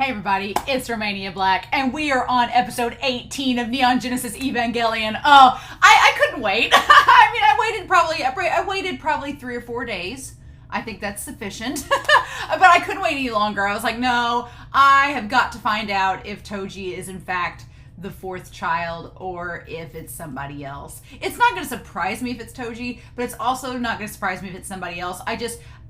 Hey everybody, it's Romania Black, and we are on episode 18 of Neon Genesis Evangelion. Oh, I couldn't wait. I mean, I waited probably 3 or 4 days. I think that's sufficient. But I couldn't wait any longer. I was like, no, I have got to find out if Toji is in fact the fourth child or if it's somebody else. It's not going to surprise me if it's Toji, but it's also not going to surprise me if it's somebody else.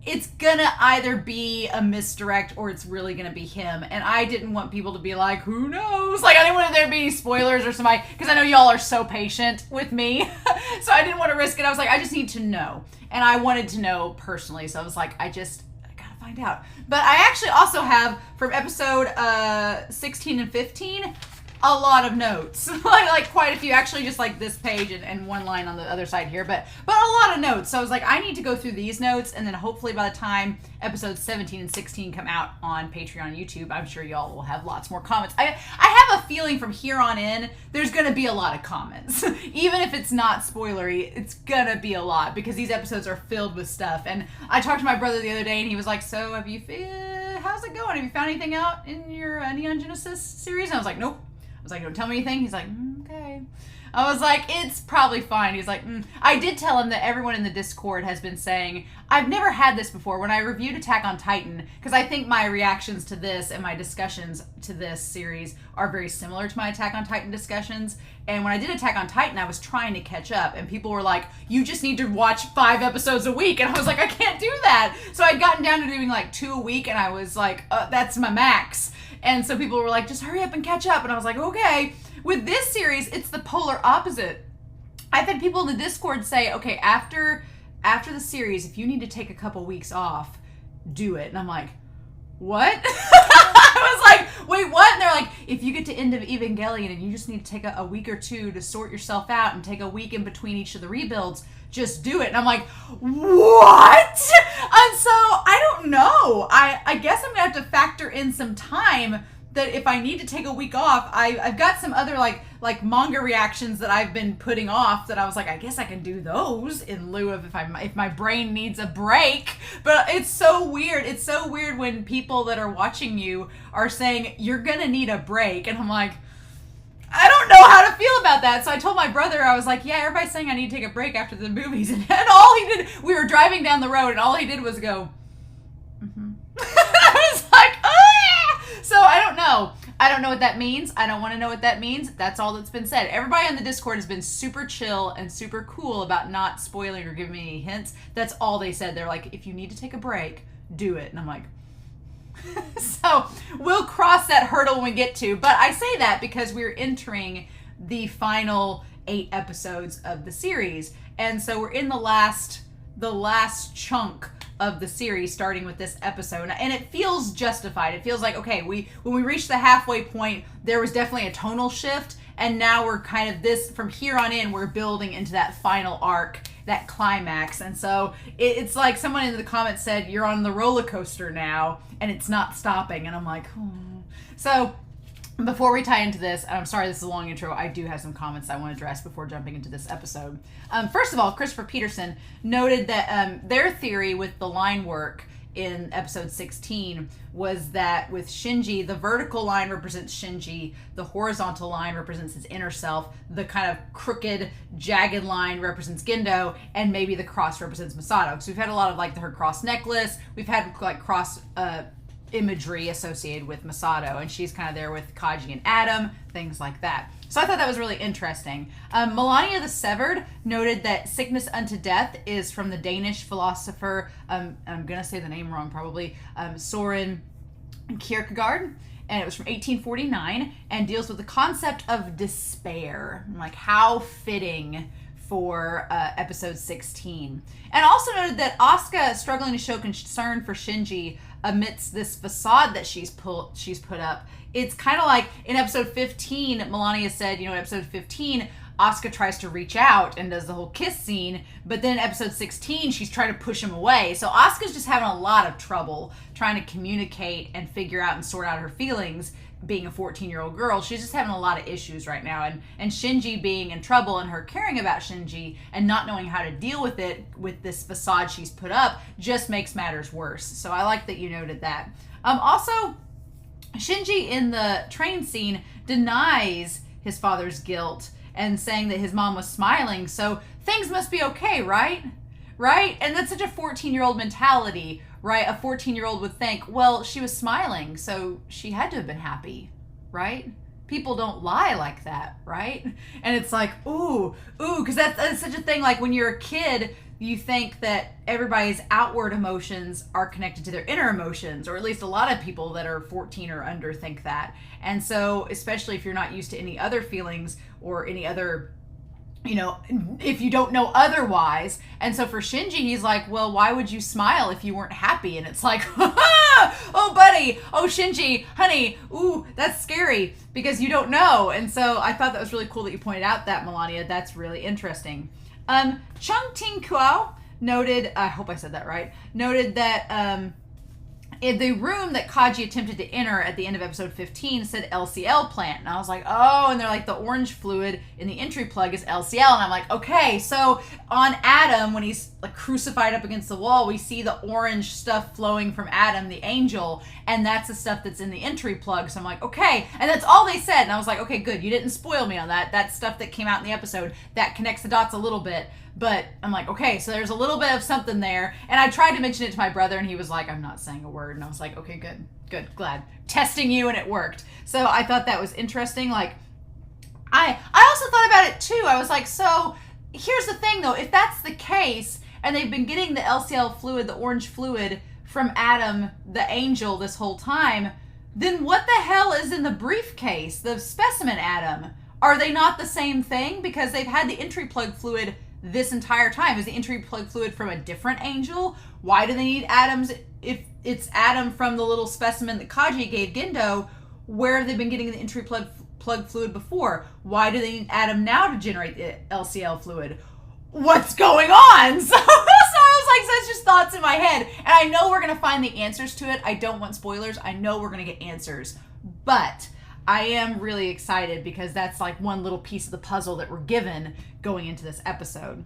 It's gonna either be a misdirect or it's really gonna be him. And I didn't want people to be like, who knows? Like, I didn't want there to be any spoilers or somebody, because I know y'all are so patient with me. So I didn't want to risk it. I was like, I just need to know. And I wanted to know personally. So I was like, I gotta find out. But I actually also have, from episode 16 and 15, a lot of notes. like quite a few, actually, just like this page and one line on the other side here, but a lot of notes. So I was like, I need to go through these notes, and then hopefully by the time episodes 17 and 16 come out on Patreon, YouTube, I'm sure y'all will have lots more comments. I have a feeling from here on in, there's gonna be a lot of comments. Even if it's not spoilery, it's gonna be a lot, because these episodes are filled with stuff. And I talked to my brother the other day, and he was like, so how's it going? Have you found anything out in your Neon Genesis series? And I was like, nope. I was like, don't tell me anything. He's like, okay. I was like, it's probably fine. He's like, I did tell him that everyone in the Discord has been saying, I've never had this before. When I reviewed Attack on Titan, because I think my reactions to this and my discussions to this series are very similar to my Attack on Titan discussions. And when I did Attack on Titan, I was trying to catch up. And people were like, you just need to watch 5 episodes a week. And I was like, I can't do that. So I'd gotten down to doing like 2 a week. And I was like, that's my max. And so people were like, just hurry up and catch up. And I was like, okay. With this series, it's the polar opposite. I've had people in the Discord say, okay, after the series, if you need to take a couple weeks off, do it. And I'm like, what? I was like, wait, what? And they're like, if you get to end of Evangelion and you just need to take a week or two to sort yourself out and take a week in between each of the rebuilds, just do it. And I'm like, what? And so I don't know. I guess I'm gonna have to factor in some time that if I need to take a week off, I've got some other like manga reactions that I've been putting off that I was like, I guess I can do those in lieu of if my brain needs a break. But it's so weird. It's so weird when people that are watching you are saying you're gonna need a break, and I'm like, I don't know how to feel about that. So I told my brother, I was like, yeah, everybody's saying I need to take a break after the movies. And all he did, we were driving down the road, and all he did was go, I was like, ah! So I don't know. I don't know what that means. I don't want to know what that means. That's all that's been said. Everybody on the Discord has been super chill and super cool about not spoiling or giving me any hints. That's all they said. They're like, if you need to take a break, do it. And I'm like, so we'll cross that hurdle when we get to, but I say that because we're entering the final 8 episodes of the series. And so we're in the last chunk of the series, starting with this episode, and it feels justified. It feels like, okay, when we reached the halfway point, there was definitely a tonal shift, and now we're kind of from here on in, we're building into that final arc, that climax. And so it's like someone in the comments said, you're on the roller coaster now, and it's not stopping. And I'm like, So before we tie into this, and I'm sorry this is a long intro, I do have some comments I want to address before jumping into this episode. First of all, Christopher Peterson noted that their theory with the line work in episode 16 was that with Shinji, the vertical line represents Shinji, the horizontal line represents his inner self, the kind of crooked, jagged line represents Gendo, and maybe the cross represents Masato. Because we've had a lot of like her cross necklace, we've had like cross imagery associated with Masato, and she's kind of there with Kaji and Adam, things like that. So I thought that was really interesting. Melania the Severed noted that sickness unto death is from the Danish philosopher, I'm going to say the name wrong probably, Soren Kierkegaard, and it was from 1849, and deals with the concept of despair. Like, how fitting for episode 16. And also noted that Asuka struggling to show concern for Shinji amidst this facade that she's put up. It's kind of like in episode 15, Melania said, in episode 15, Asuka tries to reach out and does the whole kiss scene, but then in episode 16, she's trying to push him away. So Asuka's just having a lot of trouble trying to communicate and figure out and sort out her feelings. Being a 14-year-old girl, she's just having a lot of issues right now. And Shinji being in trouble and her caring about Shinji and not knowing how to deal with it, with this facade she's put up, just makes matters worse. So I like that you noted that. Also, Shinji in the train scene denies his father's guilt and saying that his mom was smiling, so things must be okay, right? Right? And that's such a 14-year-old mentality, right? A 14-year-old would think, well, she was smiling, so she had to have been happy, right? People don't lie like that, right? And it's like, ooh, because that's such a thing. Like when you're a kid, you think that everybody's outward emotions are connected to their inner emotions, or at least a lot of people that are 14 or under think that. And so, especially if you're not used to any other feelings or any other, if you don't know otherwise. And so for Shinji, he's like, well, why would you smile if you weren't happy? And it's like, oh, buddy, oh, Shinji, honey, ooh, that's scary because you don't know. And so I thought that was really cool that you pointed out that, Melania. That's really interesting. Chung Ting Kuo noted, I hope I said that right, noted that in the room that Kaji attempted to enter at the end of episode 15 said LCL plant. And I was like, oh, and they're like, the orange fluid in the entry plug is LCL. And I'm like, okay, so on Adam, when he's like crucified up against the wall, we see the orange stuff flowing from Adam, the angel, and that's the stuff that's in the entry plug. So I'm like, okay, and that's all they said. And I was like, okay, good, you didn't spoil me on that. That's stuff that came out in the episode that connects the dots a little bit. But I'm like, okay, so there's a little bit of something there. And I tried to mention it to my brother, and he was like, I'm not saying a word. And I was like, okay, good, glad. Testing you, and it worked. So I thought that was interesting. Like, I also thought about it, too. I was like, so here's the thing, though. If that's the case, and they've been getting the LCL fluid, the orange fluid, from Adam, the angel, this whole time, then what the hell is in the briefcase, the specimen Adam? Are they not the same thing? Because they've had the entry plug fluid this entire time. Is the entry plug fluid from a different angel? Why do they need Adams if it's Adam from the little specimen that Kaji gave Gendo? Where have they been getting the entry plug fluid before? Why do they need Adam now to generate the LCL fluid? What's going on? So I was like, so it's just thoughts in my head. And I know we're going to find the answers to it. I don't want spoilers. I know we're going to get answers. But I am really excited because that's like one little piece of the puzzle that we're given going into this episode.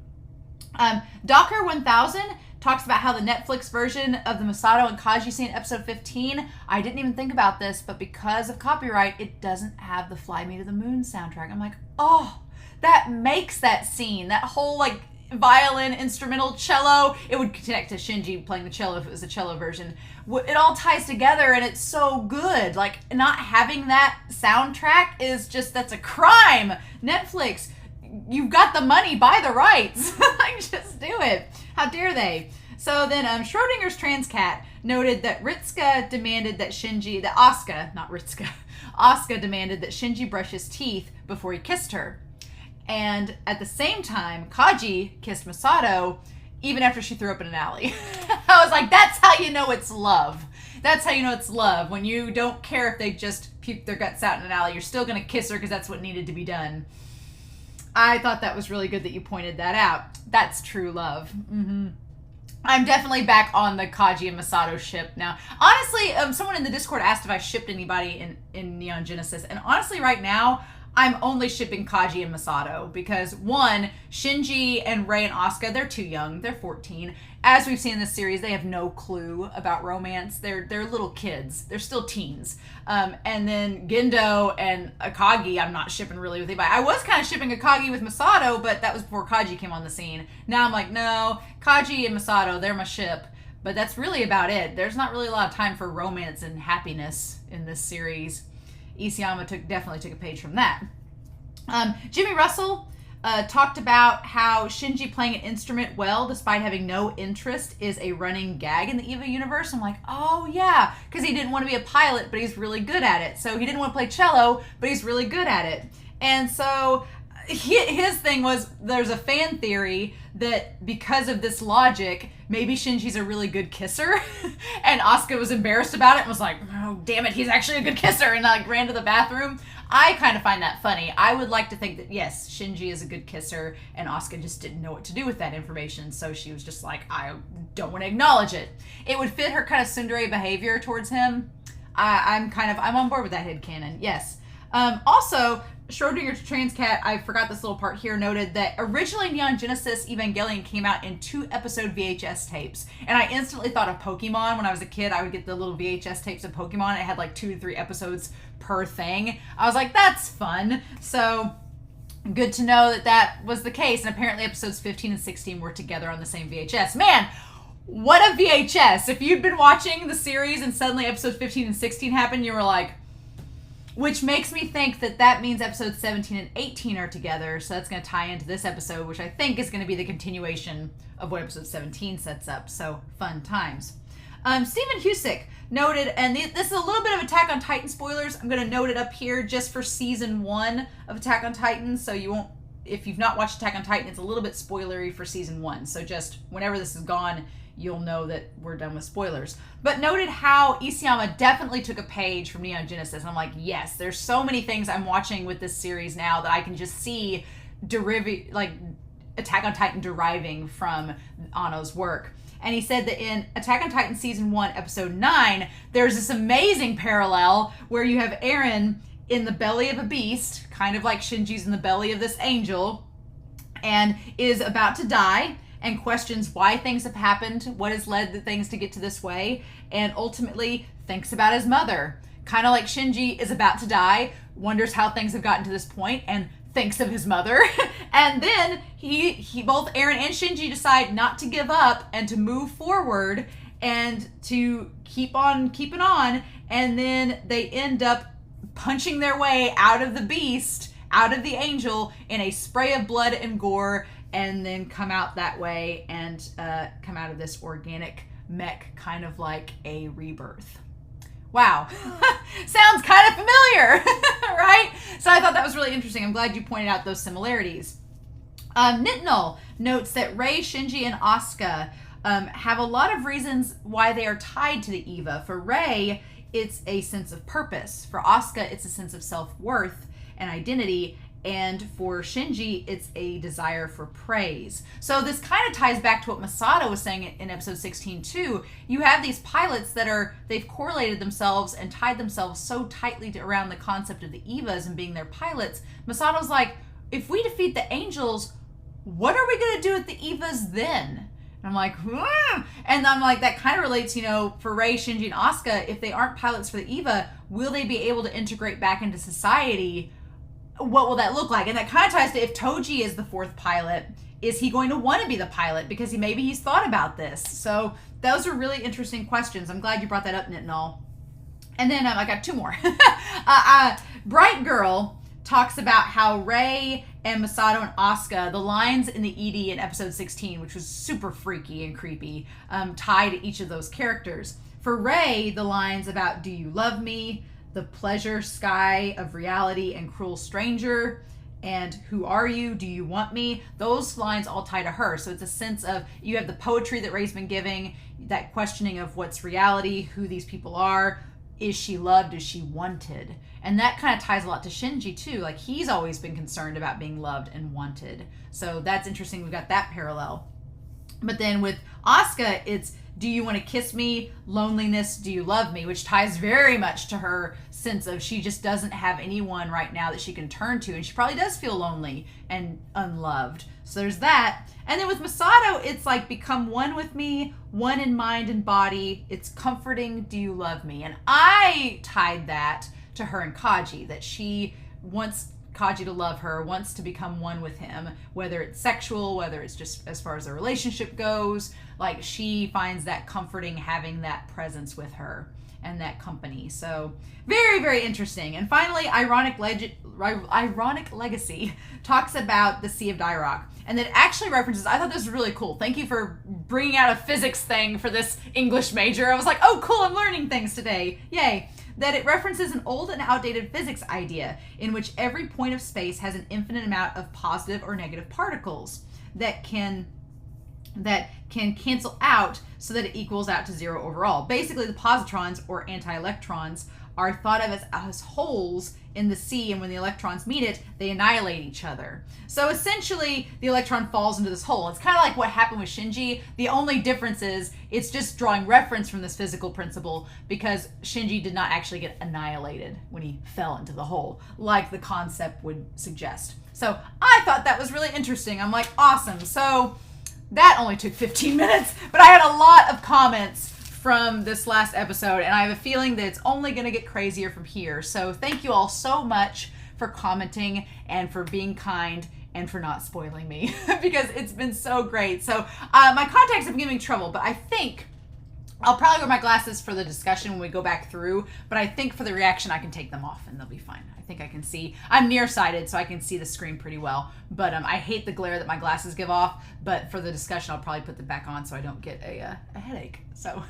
Docker 1000 talks about how the Netflix version of the Masato and Kaji scene in episode 15, I didn't even think about this, but because of copyright, it doesn't have the Fly Me to the Moon soundtrack. I'm like, oh, that makes that scene, that whole like violin, instrumental, cello, it would connect to Shinji playing the cello if it was the cello version. It all ties together and it's so good. Like, not having that soundtrack is just, that's a crime. Netflix, you've got the money, buy the rights. Like, just do it. How dare they? So then Schrodinger's trans cat noted that Asuka demanded that Shinji brush his teeth before he kissed her. And at the same time, Kaji kissed Masato even after she threw up in an alley. I was like, that's how you know it's love. That's how you know it's love. When you don't care if they just puke their guts out in an alley, you're still going to kiss her because that's what needed to be done. I thought that was really good that you pointed that out. That's true love. Mm-hmm. I'm definitely back on the Kaji and Masato ship now. Honestly, someone in the Discord asked if I shipped anybody in Neon Genesis. And honestly, right now, I'm only shipping Kaji and Masato because, one, Shinji and Rei and Asuka, they're too young. They're 14. As we've seen in this series, they have no clue about romance. They're little kids. They're still teens. And then Gendo and Akagi, I'm not shipping really with anybody. I was kind of shipping Akagi with Masato, but that was before Kaji came on the scene. Now I'm like, no, Kaji and Masato, they're my ship. But that's really about it. There's not really a lot of time for romance and happiness in this series. Isayama definitely took a page from that. Jimmy Russell talked about how Shinji playing an instrument well, despite having no interest, is a running gag in the EVA universe. I'm like, oh yeah, because he didn't want to be a pilot, but he's really good at it. So he didn't want to play cello, but he's really good at it. And so his thing was, there's a fan theory that because of this logic, maybe Shinji's a really good kisser. And Asuka was embarrassed about it and was like, oh, damn it, he's actually a good kisser, and like ran to the bathroom. I kind of find that funny. I would like to think that, yes, Shinji is a good kisser, and Asuka just didn't know what to do with that information, so she was just like, I don't want to acknowledge it. It would fit her kind of tsundere behavior towards him. I'm on board with that headcanon, yes. Also, Schrodinger's Trans Cat, I forgot this little part here, noted that originally Neon Genesis Evangelion came out in 2-episode VHS tapes. And I instantly thought of Pokemon. When I was a kid, I would get the little VHS tapes of Pokemon. It had like 2 to 3 episodes per thing. I was like, that's fun. So good to know that that was the case. And apparently episodes 15 and 16 were together on the same VHS. Man, what a VHS. If you'd been watching the series and suddenly episodes 15 and 16 happened, you were like, which makes me think that that means episodes 17 and 18 are together. So that's going to tie into this episode, which I think is going to be the continuation of what episode 17 sets up. So fun times. Stephen Husick noted, and this is a little bit of Attack on Titan spoilers. I'm going to note it up here just for season 1 of Attack on Titan. So you won't, if you've not watched Attack on Titan, it's a little bit spoilery for season 1. So just whenever this is gone, you'll know that we're done with spoilers. But noted how Isayama definitely took a page from Neon Genesis. And I'm like, yes, there's so many things I'm watching with this series now that I can just see Attack on Titan deriving from Anno's work. And he said that in Attack on Titan Season 1, Episode 9, there's this amazing parallel where you have Eren in the belly of a beast, kind of like Shinji's in the belly of this angel, and is about to die, and questions why things have happened, what has led the things to get to this way, and ultimately thinks about his mother. Kind of like Shinji is about to die, wonders how things have gotten to this point, and thinks of his mother. And then he both Eren and Shinji decide not to give up and to move forward and to keep on keeping on. And then they end up punching their way out of the beast, out of the angel, in a spray of blood and gore, and then come out that way and come out of this organic mech, kind of like a rebirth. Wow. Sounds kind of familiar, right? So I thought that was really interesting. I'm glad you pointed out those similarities. Nitnal notes that Rei, Shinji, and Asuka have a lot of reasons why they are tied to the Eva. For Rei, it's a sense of purpose. For Asuka, it's a sense of self-worth and identity. And for Shinji, it's a desire for praise. So this kind of ties back to what Masato was saying in episode 16 too. You have these pilots that they've correlated themselves and tied themselves so tightly around the concept of the Evas and being their pilots. Masato's like, if we defeat the angels, what are we going to do with the Evas then? And I'm like, and I'm like, that kind of relates, for Rei, Shinji, and Asuka, if they aren't pilots for the Eva, will they be able to integrate back into society? What will that look like? And that kind of ties to, if Toji is the 4th pilot, is he going to want to be the pilot? Because maybe he's thought about this. So those are really interesting questions. I'm glad you brought that up, Nitnal. And then I got 2 more. Bright Girl talks about how Rei and Masato and Asuka, the lines in the ED in episode 16, which was super freaky and creepy, tie to each of those characters. For Rei, the lines about "Do you love me?" "The pleasure sky of reality," and "Cruel stranger," and "Who are you? Do you want me?" Those lines all tie to her. So it's a sense of, you have the poetry that Rei's been giving, that questioning of what's reality, who these people are, is she loved, is she wanted? And that kind of ties a lot to Shinji too. Like, he's always been concerned about being loved and wanted. So that's interesting. We've got that parallel. But then with Asuka, it's, do you want to kiss me? Loneliness, do you love me? Which ties very much to her sense of, she just doesn't have anyone right now that she can turn to. And she probably does feel lonely and unloved. So there's that. And then with Masato, it's like, become one with me, one in mind and body. It's comforting, do you love me? And I tied that to her and Kaji, that she wants Kaji to love her, wants to become one with him, whether it's sexual, whether it's just as far as their relationship goes. Like, she finds that comforting having that presence with her and that company. So very, very interesting. And finally, Ironic Legacy talks about the Sea of Dairock. And that actually references, I thought this was really cool. Thank you for bringing out a physics thing for this English major. I was like, oh, cool, I'm learning things today. Yay. That it references an old and outdated physics idea in which every point of space has an infinite amount of positive or negative particles that can cancel out so that it equals out to 0 overall. Basically, the positrons, or anti-electrons, are thought of as holes in the sea, and when the electrons meet it, they annihilate each other. So essentially, the electron falls into this hole. It's kind of like what happened with Shinji. The only difference is it's just drawing reference from this physical principle, because Shinji did not actually get annihilated when he fell into the hole, like the concept would suggest. So I thought that was really interesting. I'm like, awesome. So that only took 15 minutes, but I had a lot of comments from this last episode, and I have a feeling that it's only going to get crazier from here. So thank you all so much for commenting and for being kind and for not spoiling me because it's been so great. So my contacts have been giving me trouble, but I think I'll probably wear my glasses for the discussion when we go back through, but I think for the reaction I can take them off and they'll be fine. I think I can see. I'm nearsighted, so I can see the screen pretty well, but I hate the glare that my glasses give off, but for the discussion I'll probably put them back on so I don't get a headache. So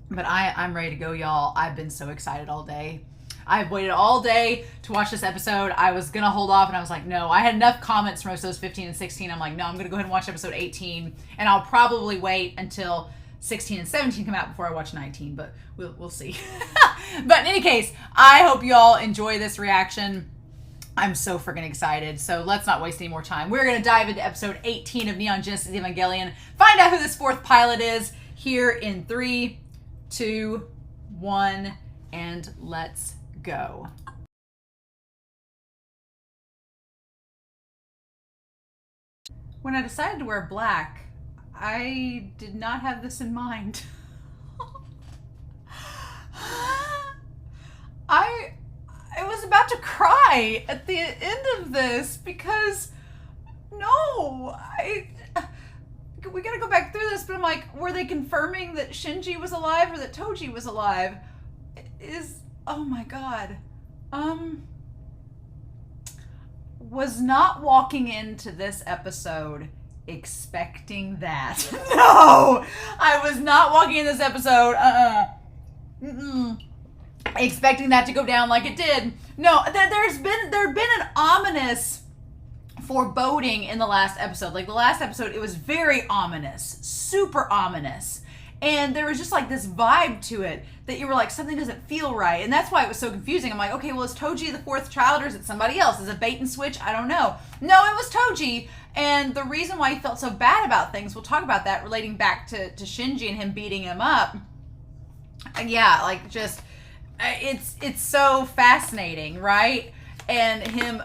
but I'm ready to go, y'all. I've been so excited all day. I've waited all day to watch this episode. I was gonna hold off, and I was like, no. I had enough comments from episodes 15 and 16. I'm like, no, I'm gonna go ahead and watch episode 18, and I'll probably wait until 16 and 17 come out before I watch 19, but we'll see. But in any case, I hope you all enjoy this reaction. I'm so freaking excited. So let's not waste any more time. We're gonna dive into episode 18 of Neon Genesis Evangelion. Find out who this fourth pilot is here in 3, 2, 1, and let's go. When I decided to wear black, I did not have this in mind. I was about to cry at the end of this because no, we gotta go back through this, but I'm like, were they confirming that Shinji was alive or that Toji was alive? Oh my god. Was not walking into this episode expecting that. No! I was not walking in this episode, expecting that to go down like it did. No, there'd been an ominous foreboding in the last episode. Like the last episode, it was very ominous, super ominous. And there was just like this vibe to it that you were like, something doesn't feel right. And that's why it was so confusing. I'm like, okay, well, is Toji the fourth child or is it somebody else? Is it bait and switch? I don't know. No, it was Toji. And the reason why he felt so bad about things, we'll talk about that relating back to Shinji and him beating him up. Yeah, like just, it's so fascinating, right? And him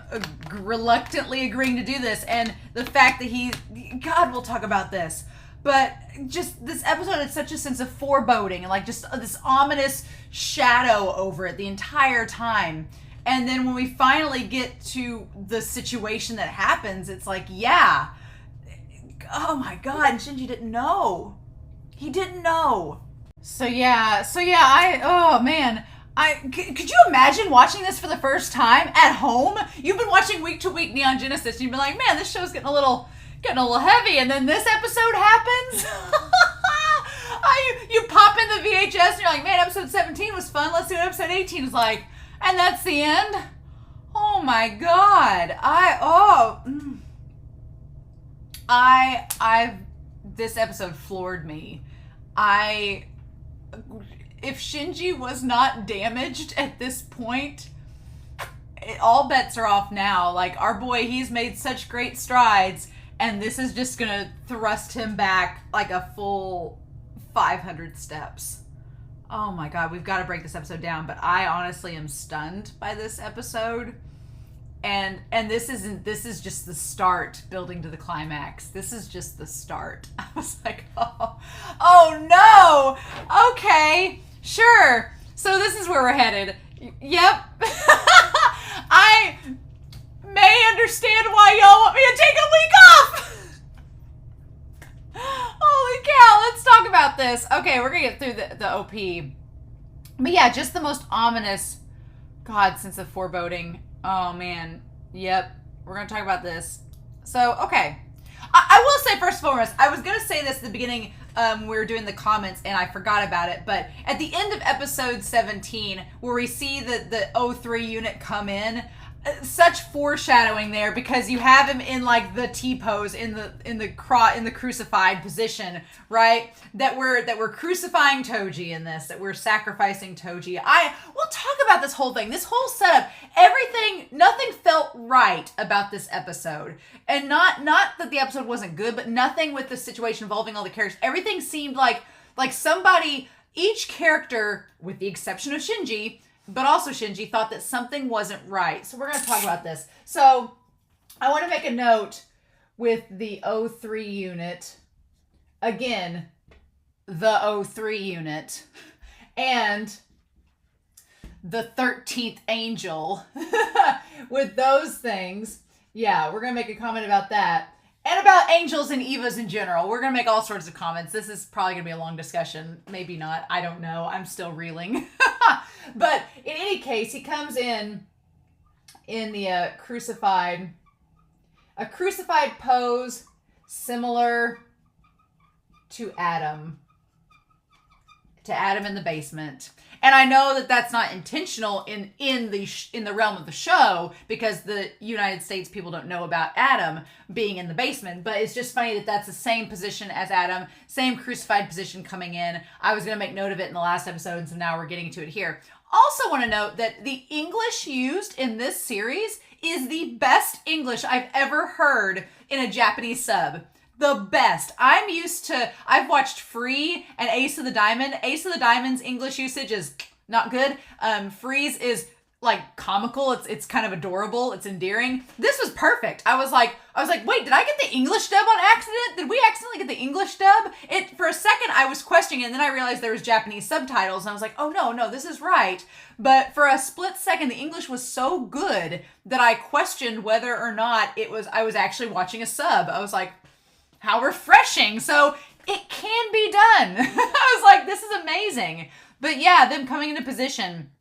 reluctantly agreeing to do this. And the fact that God, we'll talk about this. But just this episode had such a sense of foreboding and like just this ominous shadow over it the entire time. And then when we finally get to the situation that happens, it's like, yeah. Oh my God, Shinji didn't know. He didn't know. So yeah, oh man. Could you imagine watching this for the first time at home? You've been watching week to week Neon Genesis and you've been like, man, this show's getting a little heavy, and then this episode happens. You pop in the VHS and you're like, man, episode 17 was fun. Let's do episode 18. It's like, and that's the end. Oh my God. This episode floored me. If Shinji was not damaged at this point, all bets are off now. Like, our boy, he's made such great strides, and this is just gonna thrust him back like a full 500 steps. Oh my God, we've got to break this episode down, but I honestly am stunned by this episode. And this is just the start building to the climax. This is just the start. I was like, oh no. Okay, sure. So this is where we're headed. Yep. I may understand why y'all want me to take a week off. Holy cow, let's talk about this. Okay, we're gonna get through the OP. But yeah, just the most ominous, God, sense of foreboding. Oh man, yep, we're gonna talk about this. So, okay. I will say first and foremost, I was gonna say this at the beginning, we were doing the comments and I forgot about it, but at the end of episode 17, where we see the O3 unit come in, such foreshadowing there, because you have him in like the T pose in the crucified position, right? That we're crucifying Toji in this, that we're sacrificing Toji. We'll talk about this whole thing, this whole setup, everything. Nothing felt right about this episode, and not that the episode wasn't good, but nothing with the situation involving all the characters. Everything seemed like somebody, each character, with the exception of Shinji, but also Shinji, thought that something wasn't right. So we're going to talk about this. So I want to make a note with the 03 unit. Again, the 03 unit. And the 13th Angel. With those things. Yeah, we're going to make a comment about that. And about angels and Evas in general. We're going to make all sorts of comments. This is probably going to be a long discussion. Maybe not. I don't know. I'm still reeling. But in any case, he comes in the crucified pose similar to Adam in the basement. And I know that that's not intentional in the realm of the show, because the United States people don't know about Adam being in the basement. But it's just funny that that's the same position as Adam, same crucified position coming in. I was going to make note of it in the last episode, and so now we're getting to it here. Also want to note that the English used in this series is the best English I've ever heard in a Japanese sub. The best. I've watched Free and Ace of the Diamond. Ace of the Diamond's English usage is not good. Free's is like comical. It's kind of adorable. It's endearing. This was perfect. I was like, wait, did I get the English dub on accident? Did we accidentally get the English dub? For a second I was questioning it, and then I realized there was Japanese subtitles, and I was like, oh no, this is right. But for a split second, the English was so good that I questioned whether or not I was actually watching a sub. I was like, how refreshing. So it can be done. I was like, this is amazing. But yeah, them coming into position.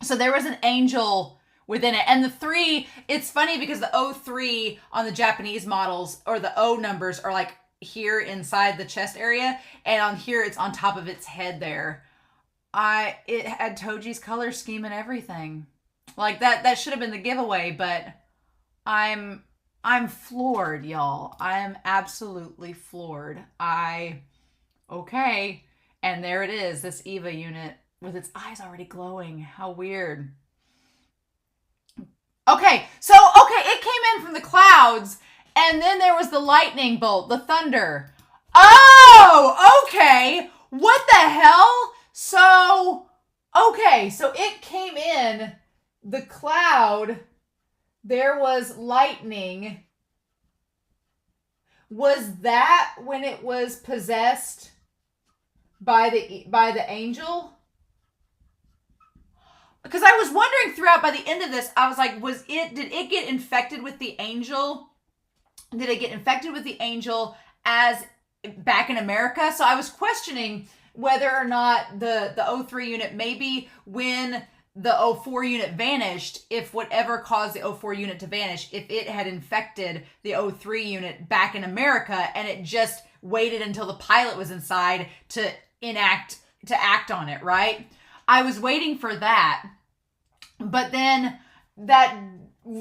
So there was an angel within it. And the 3, it's funny because the 03 on the Japanese models, or the O numbers, are like here inside the chest area. And on here, it's on top of its head there. It had Toji's color scheme and everything. Like that should have been the giveaway, but I'm floored, y'all. I am absolutely floored. Okay. And there it is, this Eva unit with its eyes already glowing. How weird. Okay, it came in from the clouds, and then there was the lightning bolt, the thunder. Oh, okay. What the hell? So it came in, the cloud, there was lightning. Was that when it was possessed by the angel? Because I was wondering throughout, by the end of this, I was like, did it get infected with the angel? Did it get infected with the angel as back in America? So I was questioning whether or not the 03 unit, maybe when the 04 unit vanished, if whatever caused the 04 unit to vanish, if it had infected the 03 unit back in America, and it just waited until the pilot was inside to act on it, right? I was waiting for that, but then that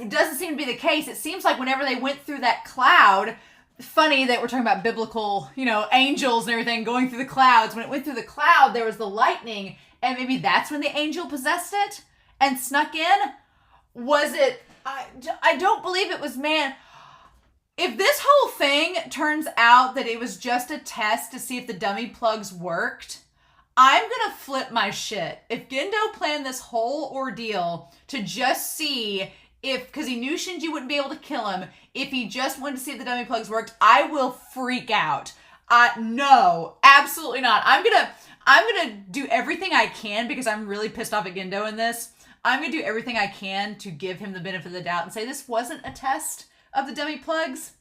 doesn't seem to be the case. It seems like whenever they went through that cloud, funny that we're talking about biblical, angels and everything going through the clouds. When it went through the cloud, there was the lightning, and maybe that's when the angel possessed it and snuck in. Was it? I don't believe it was, man. If this whole thing turns out that it was just a test to see if the dummy plugs worked, I'm gonna flip my shit. If Gendo planned this whole ordeal to just see because he knew Shinji wouldn't be able to kill him, if he just wanted to see if the dummy plugs worked, I will freak out. No, absolutely not. I'm gonna do everything I can, because I'm really pissed off at Gendo in this. I'm gonna do everything I can to give him the benefit of the doubt and say this wasn't a test of the dummy plugs.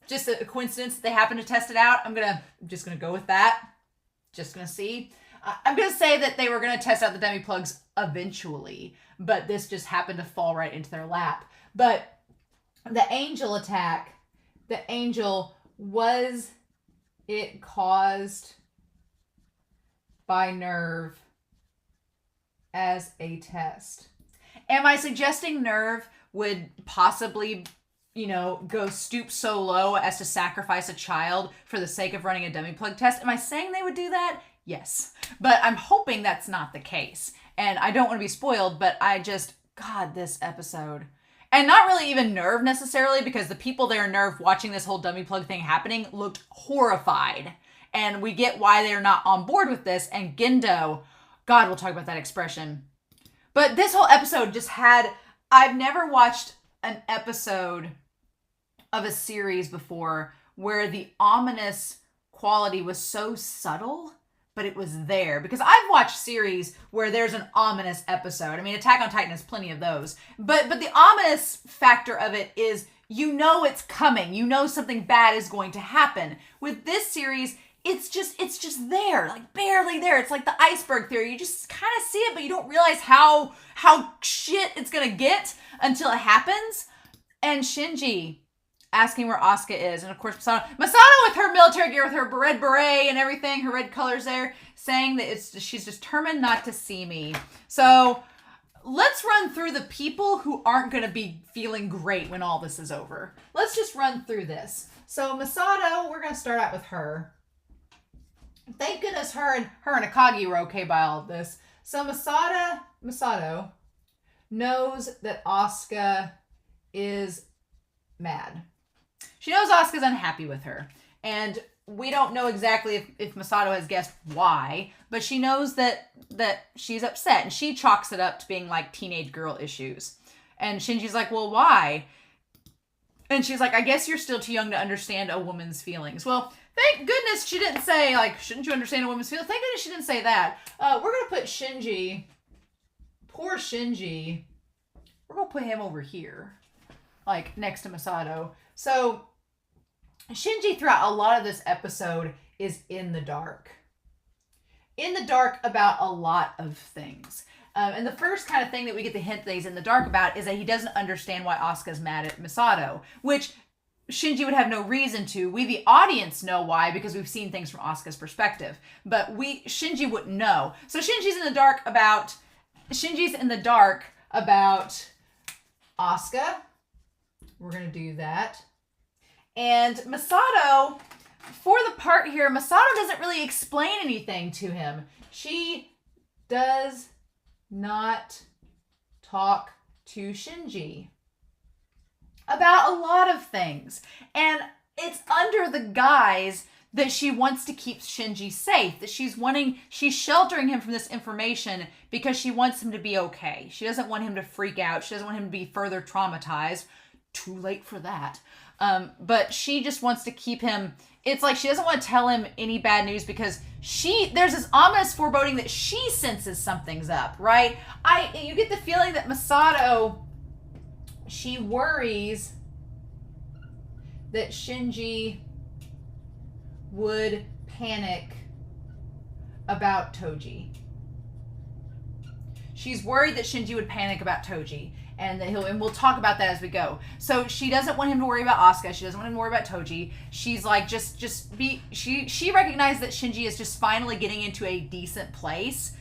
Just a coincidence that they happened to test it out. I'm just gonna go with that. Just gonna see. I'm going to say that they were going to test out the dummy plugs eventually, but this just happened to fall right into their lap. But the angel attack, was it caused by Nerve as a test? Am I suggesting Nerve would possibly, go stoop so low as to sacrifice a child for the sake of running a dummy plug test. Am I saying they would do that? Yes. But I'm hoping that's not the case. And I don't want to be spoiled, but God, this episode. And not really even Nerve necessarily, because the people there in Nerve watching this whole dummy plug thing happening looked horrified. And we get why they're not on board with this. And Gendo, God, we'll talk about that expression. But this whole episode just I've never watched an episode of a series before where the ominous quality was so subtle, but it was there. Because I've watched series where there's an ominous episode. I mean, Attack on Titan has plenty of those. But the ominous factor of it is it's coming. Something bad is going to happen. With this series, it's just there, like barely there. It's like the iceberg theory. You just kind of see it, but you don't realize how shit it's gonna get until it happens. And Shinji asking where Asuka is, and of course Masato with her military gear, with her red beret and everything, her red colors there, saying that she's determined not to see me. So let's run through the people who aren't gonna be feeling great when all this is over. Let's just run through this. So Masato, we're gonna start out with her. Thank goodness her and Akagi were okay by all of this. So Masato knows that Asuka is mad. She knows Asuka's unhappy with her. And we don't know exactly if Masato has guessed why, but she knows that she's upset. And she chalks it up to being like teenage girl issues. And Shinji's like, well, why? And she's like, I guess you're still too young to understand a woman's feelings. Well, thank goodness she didn't say, like, shouldn't you understand a woman's feelings? Thank goodness she didn't say that. We're going to put Shinji, poor Shinji, we're going to put him over here, like, next to Masato. So, Shinji throughout a lot of this episode is in the dark. In the dark about a lot of things. And the first kind of thing that we get the hint that he's in the dark about is that he doesn't understand why Asuka's mad at Masato, which Shinji would have no reason to. We, the audience, know why because we've seen things from Asuka's perspective. But Shinji wouldn't know. So Shinji's in the dark about Asuka. We're going to do that. And Masato, for the part here, Masato doesn't really explain anything to him. She does not talk to Shinji about a lot of things. And it's under the guise that she wants to keep Shinji safe, that she's sheltering him from this information because she wants him to be okay. She doesn't want him to freak out. She doesn't want him to be further traumatized. Too late for that. But she just wants to keep him. It's like she doesn't want to tell him any bad news because there's this ominous foreboding that she senses something's up, right? You get the feeling that Masato, she worries that Shinji would panic about Toji. She's worried that Shinji would panic about Toji. And we'll talk about that as we go. So she doesn't want him to worry about Asuka. She doesn't want him to worry about Toji. She's like, she recognized that Shinji is just finally getting into a decent place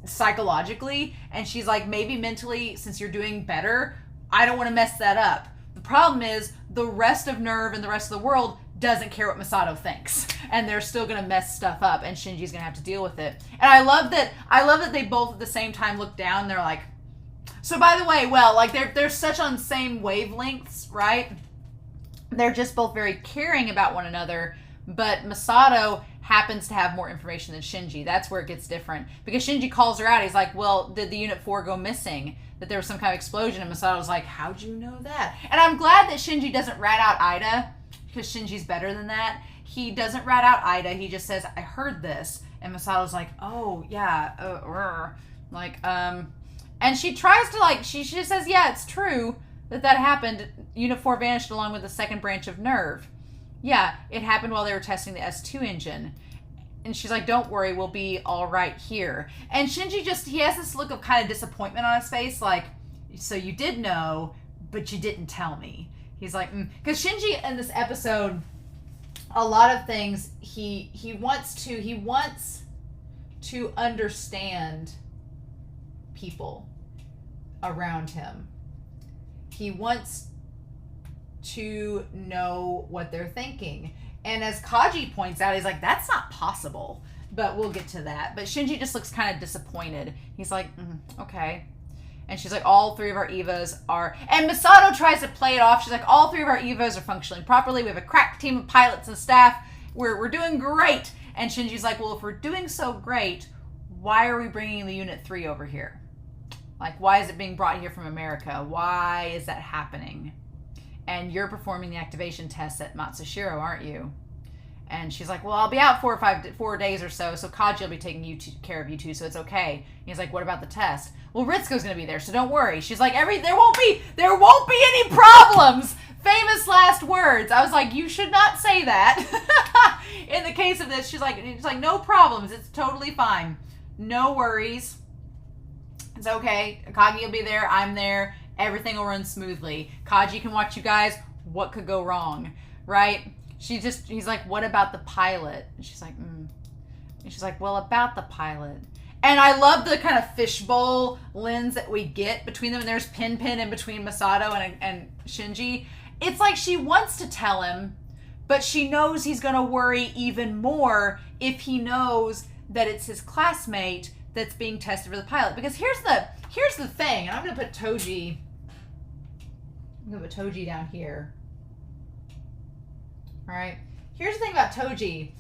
psychologically. And she's like, maybe mentally, since you're doing better, I don't want to mess that up. The problem is the rest of Nerve and the rest of the world doesn't care what Masato thinks. And they're still going to mess stuff up. And Shinji's going to have to deal with it. And I love that they both at the same time look down. They're like, so by the way, they're such on the same wavelengths, right? They're just both very caring about one another, but Masato happens to have more information than Shinji. That's where it gets different. Because Shinji calls her out. He's like, well, did the Unit 4 go missing? That there was some kind of explosion, and Masato's like, how'd you know that? And I'm glad that Shinji doesn't rat out Ida, because Shinji's better than that. He doesn't rat out Ida. He just says, I heard this. And Masato's like, oh, yeah, and she tries to, she just says, yeah, it's true that happened. Unit 4 vanished along with the second branch of Nerve. Yeah, it happened while they were testing the S2 engine. And she's like, don't worry, we'll be all right here. And Shinji he has this look of kind of disappointment on his face, like, so you did know, but you didn't tell me. He's like, because Shinji in this episode, a lot of things, he wants to understand people around him. He wants to know what they're thinking. And as Kaji points out, he's like, that's not possible. But we'll get to that. But Shinji just looks kind of disappointed. He's like, okay. And she's like, all 3 of our EVAs are... And Misato tries to play it off. She's like, all 3 of our EVAs are functioning properly. We have a crack team of pilots and staff. We're doing great. And Shinji's like, well, if we're doing so great, why are we bringing the Unit 3 over here? Like, why is it being brought here from America? Why is that happening? And you're performing the activation tests at Matsushiro, aren't you? And she's like, well, I'll be out 4 days or so Kaji will be taking care of you two, so it's okay. And he's like, what about the test? Well, Ritsuko's going to be there, so don't worry. She's like, there won't be any problems. Famous last words. I was like, you should not say that. In the case of this, she's like, no problems. It's totally fine. No worries. It's okay. Kagi will be there. I'm there. Everything will run smoothly. Kaji can watch you guys. What could go wrong? Right? He's like, what about the pilot? And she's like, And she's like, well, about the pilot. And I love the kind of fishbowl lens that we get between them. And there's Pin in between Masato and Shinji. It's like she wants to tell him, but she knows he's going to worry even more if he knows that it's his classmate that's being tested for the pilot. Because here's the thing. And I'm going to put Toji down here. All right. Here's the thing about Toji.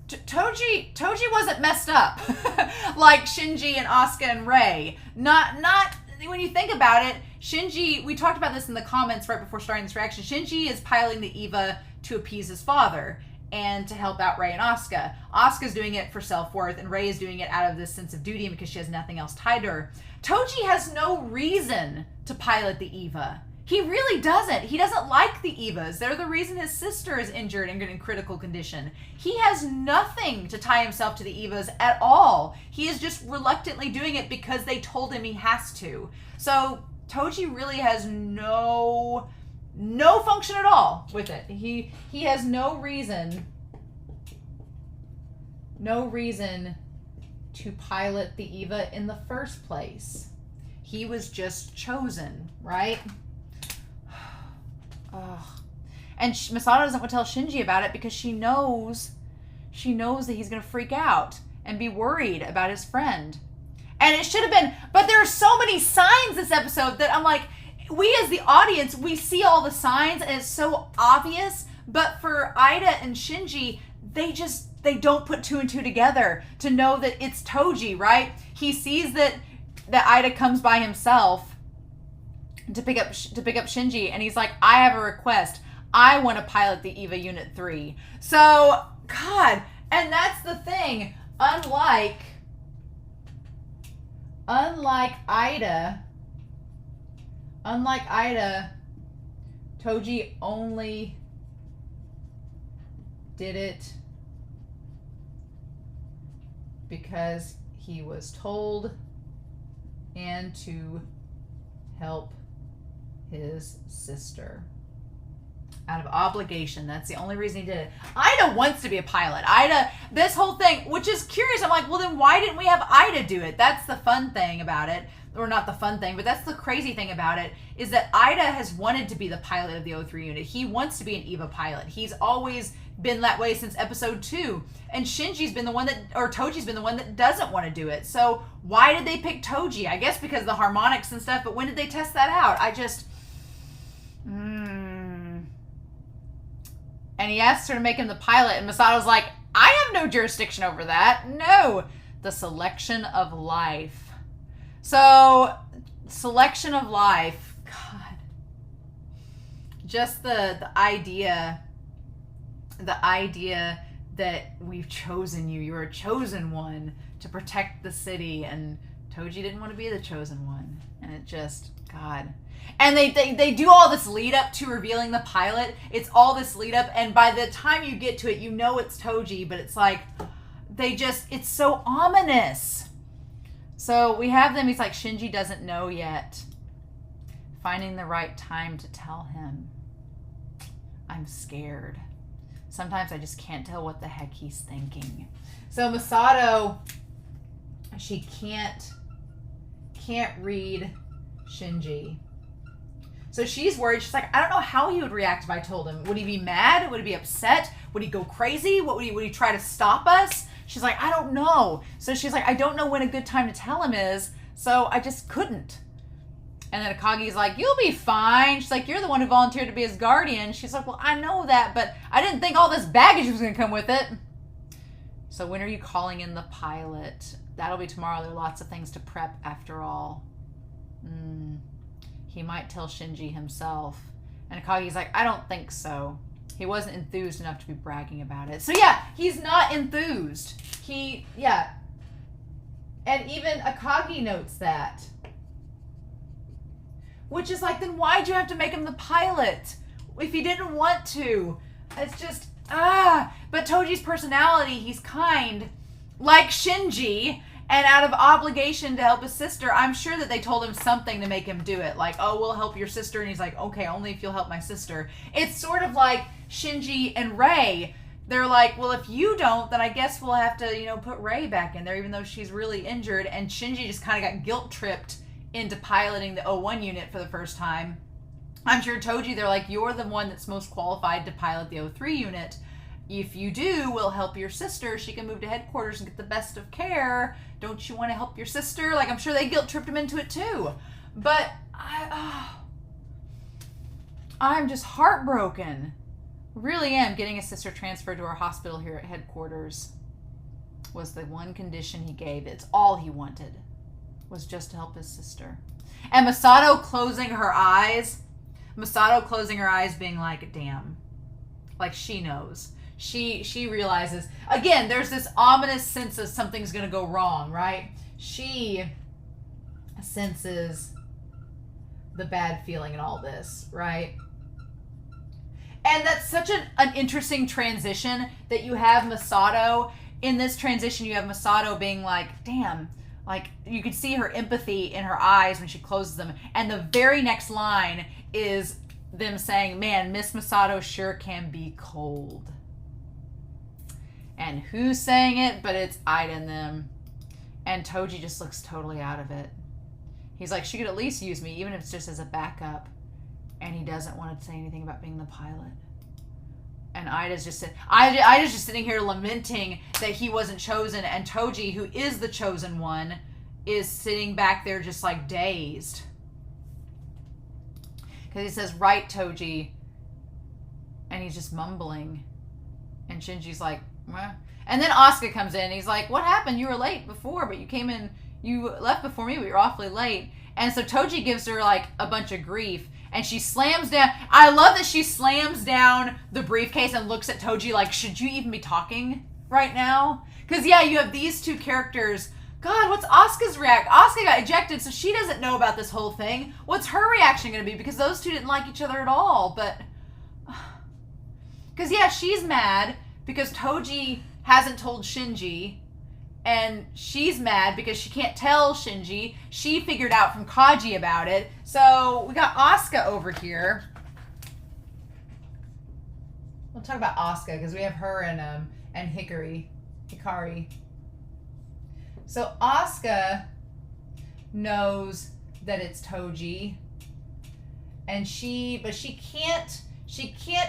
Toji wasn't messed up like Shinji and Asuka and Rei. Not when you think about it. Shinji, we talked about this in the comments right before starting this reaction. Shinji is piloting the EVA to appease his father and to help out Rei and Asuka. Asuka's doing it for self-worth, and Rei is doing it out of this sense of duty because she has nothing else tied to her. Toji has no reason to pilot the EVA. He really doesn't. He doesn't like the EVAs. They're the reason his sister is injured and in critical condition. He has nothing to tie himself to the EVAs at all. He is just reluctantly doing it because they told him he has to. So Toji really has no function at all with it. He has no reason to pilot the EVA in the first place. He was just chosen, right? And Masato doesn't want to tell Shinji about it because she knows that he's going to freak out and be worried about his friend. And it should have been, but there are so many signs this episode that I'm like, we as the audience, we see all the signs and it's so obvious, but for Ida and Shinji, they don't put 2 and 2 together to know that it's Toji, right? He sees that Ida comes by himself to pick up Shinji, and he's like, I have a request. I want to pilot the EVA Unit 3. So, God, and that's the thing. Unlike Ida, Toji only did it because he was told and to help his sister. Out of obligation. That's the only reason he did it. Ida wants to be a pilot. Ida, this whole thing, which is curious. I'm like, well, then why didn't we have Ida do it? That's the fun thing about it. Or not the fun thing, but that's the crazy thing about it, is that Ida has wanted to be the pilot of the O3 unit. He wants to be an EVA pilot. He's always been that way since episode 2. And Toji's been the one that doesn't want to do it. So why did they pick Toji? I guess because of the harmonics and stuff, but when did they test that out? And he asked her to make him the pilot, and Masato's like, I have no jurisdiction over that. No. The selection of life. So, selection of life. God. Just the idea that we've chosen you. You're a chosen one to protect the city, and Toji didn't want to be the chosen one. And it just, God. And they do all this lead up to revealing the pilot. It's all this lead up, and by the time you get to it, you know it's Toji, but it's like, it's so ominous. So we have them, he's like, Shinji doesn't know yet. Finding the right time to tell him. I'm scared. Sometimes I just can't tell what the heck he's thinking. So Masato, she can't read Shinji. So she's worried. She's like, I don't know how he would react if I told him. Would he be mad? Would he be upset? Would he go crazy? Would he try to stop us? She's like, I don't know. So she's like, I don't know when a good time to tell him is. So I just couldn't. And then Akagi's like, you'll be fine. She's like, you're the one who volunteered to be his guardian. She's like, well, I know that, but I didn't think all this baggage was going to come with it. So when are you calling in the pilot? That'll be tomorrow. There are lots of things to prep after all. He might tell Shinji himself. And Akagi's like, I don't think so. He wasn't enthused enough to be bragging about it. So yeah, he's not enthused. And even Akagi notes that. Which is like, then why'd you have to make him the pilot? If he didn't want to. It's just, But Toji's personality, he's kind. Like Shinji. And out of obligation to help his sister, I'm sure that they told him something to make him do it. Like, oh, we'll help your sister. And he's like, okay, only if you'll help my sister. It's sort of like Shinji and Rei. They're like, well, if you don't, then I guess we'll have to, put Rei back in there, even though she's really injured. And Shinji just kind of got guilt-tripped into piloting the O1 unit for the first time. I'm sure Toji, they're like, you're the one that's most qualified to pilot the O3 unit. If you do, we'll help your sister. She can move to headquarters and get the best of care. Don't you want to help your sister? Like, I'm sure they guilt-tripped him into it too. But I'm just heartbroken. Really am. Getting his sister transferred to our hospital here at headquarters was the one condition he gave. It's all he wanted, was just to help his sister. And Masato closing her eyes being like, damn. Like, she knows. She realizes, again, there's this ominous sense of something's going to go wrong, right? She senses the bad feeling in all this, right? And that's such an interesting transition that you have Masato. In this transition, you have Masato being like, damn, like, you could see her empathy in her eyes when she closes them. And the very next line is them saying, man, Miss Masato sure can be cold. And who's saying it? But it's Ida and them. And Toji just looks totally out of it. He's like, she could at least use me, even if it's just as a backup. And he doesn't want to say anything about being the pilot. And Ida's just sitting here lamenting that he wasn't chosen. And Toji, who is the chosen one, is sitting back there just like dazed. Because he says, right, Toji. And he's just mumbling. And Shinji's like, meh. And then Asuka comes in. He's like, what happened? You were late before, but you came in, you left before me, but you're awfully late. And so Toji gives her like a bunch of grief. And she slams down. I love that she slams down the briefcase and looks at Toji like, should you even be talking right now? Because, yeah, you have these two characters. God, what's Asuka's react? Asuka got ejected, so she doesn't know about this whole thing. What's her reaction going to be? Because those two didn't like each other at all. But, because, yeah, she's mad because Toji hasn't told Shinji. And she's mad because she can't tell Shinji. She figured out from Kaji about it. So we got Asuka over here. We'll talk about Asuka because we have her and Hikari. So Asuka knows that it's Toji, and she can't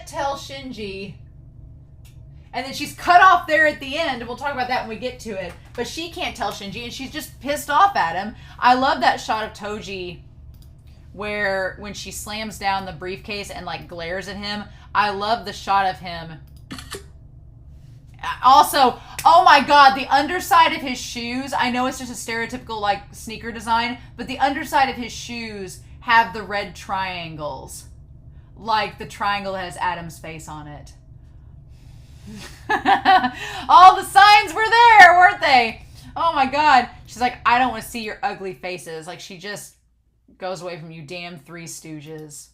tell Shinji. And then she's cut off there at the end, and we'll talk about that when we get to it. But she can't tell Shinji, and she's just pissed off at him. I love that shot of Toji where when she slams down the briefcase and, like, glares at him. I love the shot of him. Also, oh my god, the underside of his shoes. I know it's just a stereotypical, like, sneaker design, but the underside of his shoes have the red triangles. Like the triangle that has Adam's face on it. All the signs were there, weren't they? Oh my god. She's like, I don't want to see your ugly faces. Like, she just goes away from you, damn Three Stooges.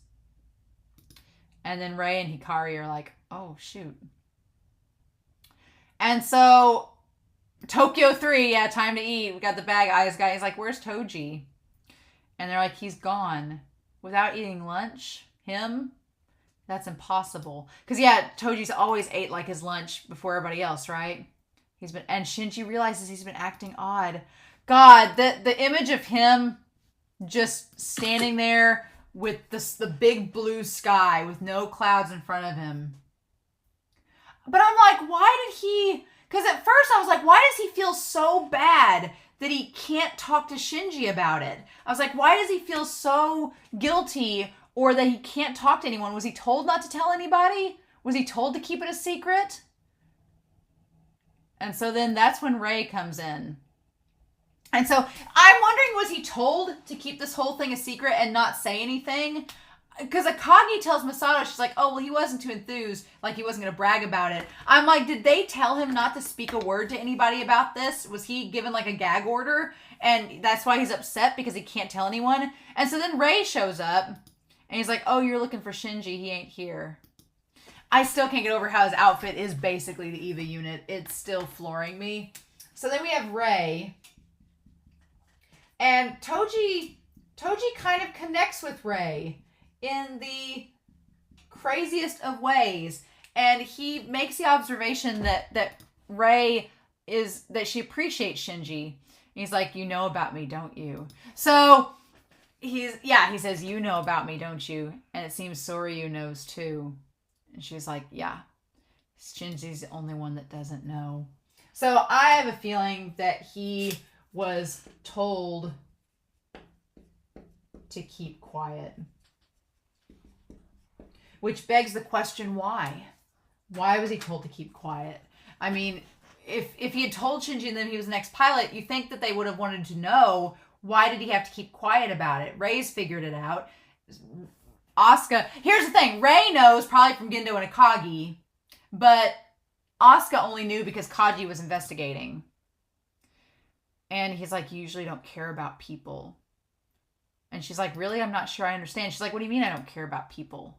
And then Rei and Hikari are like, oh shoot. And so Tokyo 3, yeah, time to eat. We got the bag eyes guy. He's like, where's Toji? And they're like, he's gone. Without eating lunch? Him? That's impossible. Because, yeah, Toji's always ate, like, his lunch before everybody else, right? And Shinji realizes he's been acting odd. God, the image of him just standing there with the big blue sky with no clouds in front of him. But I'm like, why did he... Because at first I was like, why does he feel so bad that he can't talk to Shinji about it? I was like, why does he feel so guilty or that he can't talk to anyone? Was he told not to tell anybody? Was he told to keep it a secret? And so then that's when Rei comes in. And so I'm wondering, was he told to keep this whole thing a secret and not say anything? Because Akagi tells Masato, she's like, oh, well, he wasn't too enthused, like he wasn't going to brag about it. I'm like, did they tell him not to speak a word to anybody about this? Was he given like a gag order? And that's why he's upset, because he can't tell anyone? And so then Rei shows up, and he's like, oh, you're looking for Shinji, he ain't here. I still can't get over how his outfit is basically the EVA unit. It's still flooring me. So then we have Rei. And Toji kind of connects with Rei in the craziest of ways. And he makes the observation that Rei is, that she appreciates Shinji. He's like, you know about me, don't you? So he says, you know about me, don't you? And it seems Soryu knows too. And she's like, yeah, Shinji's the only one that doesn't know. So I have a feeling that he was told to keep quiet. Which begs the question, why? Why was he told to keep quiet? I mean, if he had told Shinji and then he was the next pilot, you think that they would have wanted to know, why did he have to keep quiet about it? Rei's figured it out. Asuka, here's the thing, Rei knows probably from Gendo and Akagi, but Asuka only knew because Kaji was investigating. And he's like, you usually don't care about people. And she's like, really? I'm not sure I understand. She's like, what do you mean I don't care about people?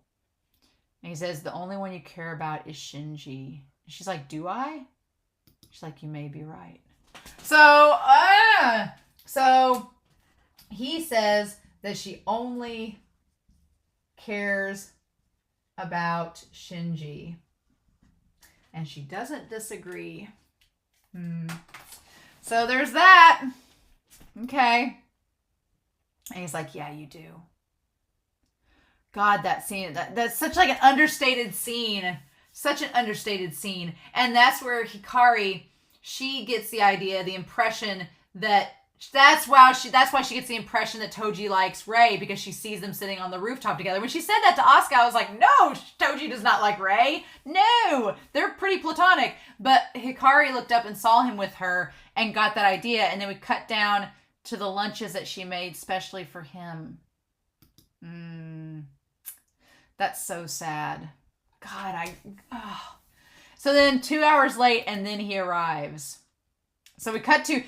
And he says, the only one you care about is Shinji. And she's like, do I? She's like, you may be right. So he says that she only cares about Shinji. And she doesn't disagree. So there's that. Okay. And he's like, yeah, you do. God, that scene, that's such like an understated scene. Such an understated scene. And that's where Hikari, she gets the idea, the impression that that's why she gets the impression that Toji likes Rei, because she sees them sitting on the rooftop together. When she said that to Asuka, I was like, no, Toji does not like Rei. No, they're pretty platonic. But Hikari looked up and saw him with her and got that idea. And then we cut down to the lunches that she made specially for him. That's so sad. God, So then 2 hours late, and then he arrives. So we cut to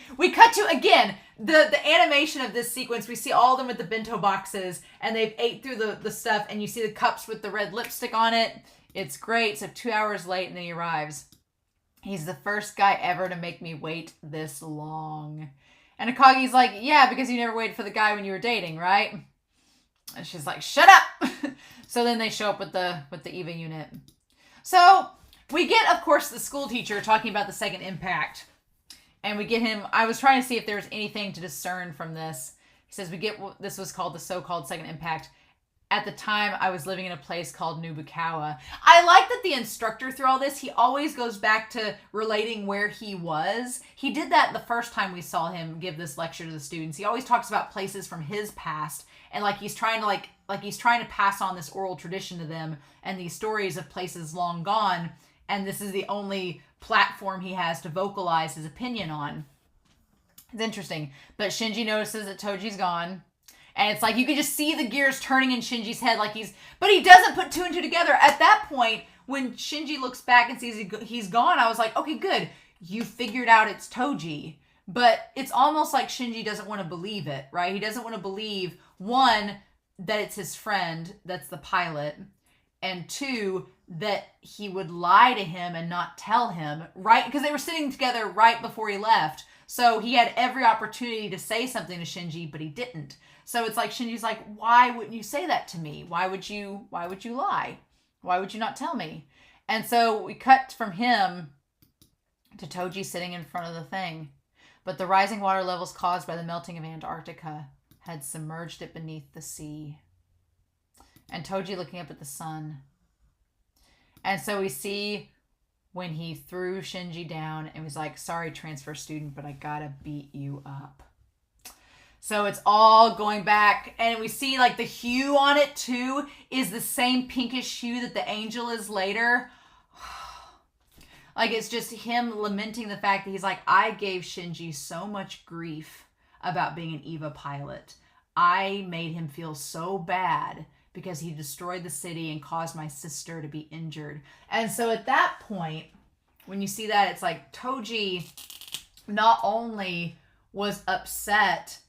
again, the animation of this sequence. We see all of them with the bento boxes, and they've ate through the stuff, and you see the cups with the red lipstick on it. It's great. So 2 hours late, and then he arrives. He's the first guy ever to make me wait this long. And Akagi's like, yeah, because you never waited for the guy when you were dating, right? And she's like, shut up! So then they show up with the EVA unit. So we get, of course, the school teacher talking about the second impact. And we get him, I was trying to see if there was anything to discern from this. He says, this was called the so-called second impact. At the time, I was living in a place called Nubukawa. I like that the instructor through all this, he always goes back to relating where he was. He did that the first time we saw him give this lecture to the students. He always talks about places from his past, and he's trying to pass on this oral tradition to them and these stories of places long gone. And this is the only platform he has to vocalize his opinion on. It's interesting. But Shinji notices that Toji's gone. And it's like, you can just see the gears turning in Shinji's head, but he doesn't put two and two together. At that point, when Shinji looks back and sees he's gone, I was like, okay, good. You figured out it's Toji. But it's almost like Shinji doesn't want to believe it, right? He doesn't want to believe, one, that it's his friend that's the pilot, and two, that he would lie to him and not tell him, right? Because they were sitting together right before he left. So he had every opportunity to say something to Shinji, but he didn't. So it's like Shinji's like, why wouldn't you say that to me? Why would you lie? Why would you not tell me? And so we cut from him to Toji sitting in front of the thing. But the rising water levels caused by the melting of Antarctica had submerged it beneath the sea. And Toji looking up at the sun. And so we see when he threw Shinji down and was like, sorry, transfer student, but I gotta beat you up. So it's all going back, and we see like the hue on it too is the same pinkish hue that the angel is later. Like, it's just him lamenting the fact that he's like, I gave Shinji so much grief about being an EVA pilot. I made him feel so bad because he destroyed the city and caused my sister to be injured. And so at that point, when you see that, it's like Toji not only was upset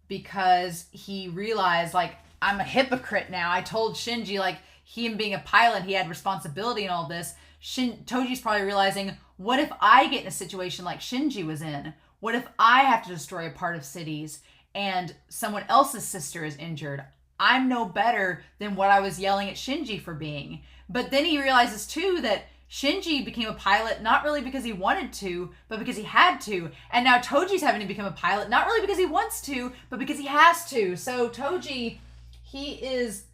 because he realized, like, I'm a hypocrite now. I told Shinji, like, him being a pilot, he had responsibility and all this. Toji's probably realizing, what if I get in a situation like Shinji was in? What if I have to destroy a part of cities and someone else's sister is injured? I'm no better than what I was yelling at Shinji for being. But then he realizes too that Shinji became a pilot not really because he wanted to, but because he had to. And now Toji's having to become a pilot not really because he wants to, but because he has to. So Toji, he's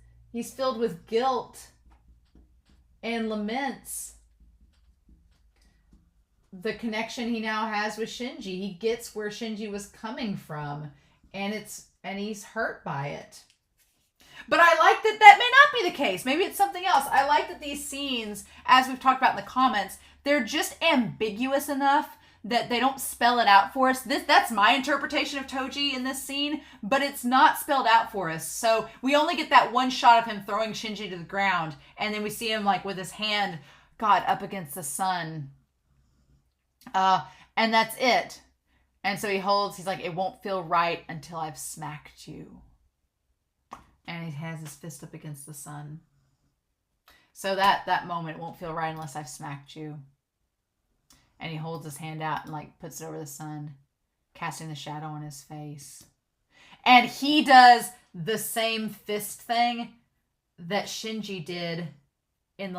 filled with guilt and laments the connection he now has with Shinji. He gets where Shinji was coming from, and he's hurt by it. But I like that may not be the case. Maybe it's something else. I like that these scenes, as we've talked about in the comments, they're just ambiguous enough that they don't spell it out for us. That's my interpretation of Toji in this scene, but it's not spelled out for us. So we only get that one shot of him throwing Shinji to the ground, and then we see him like with his hand, God, up against the sun. And that's it. And so he's like, it won't feel right until I've smacked you. And he has his fist up against the sun. So that moment won't feel right unless I've smacked you. And he holds his hand out and like puts it over the sun, casting the shadow on his face. And he does the same fist thing that Shinji did in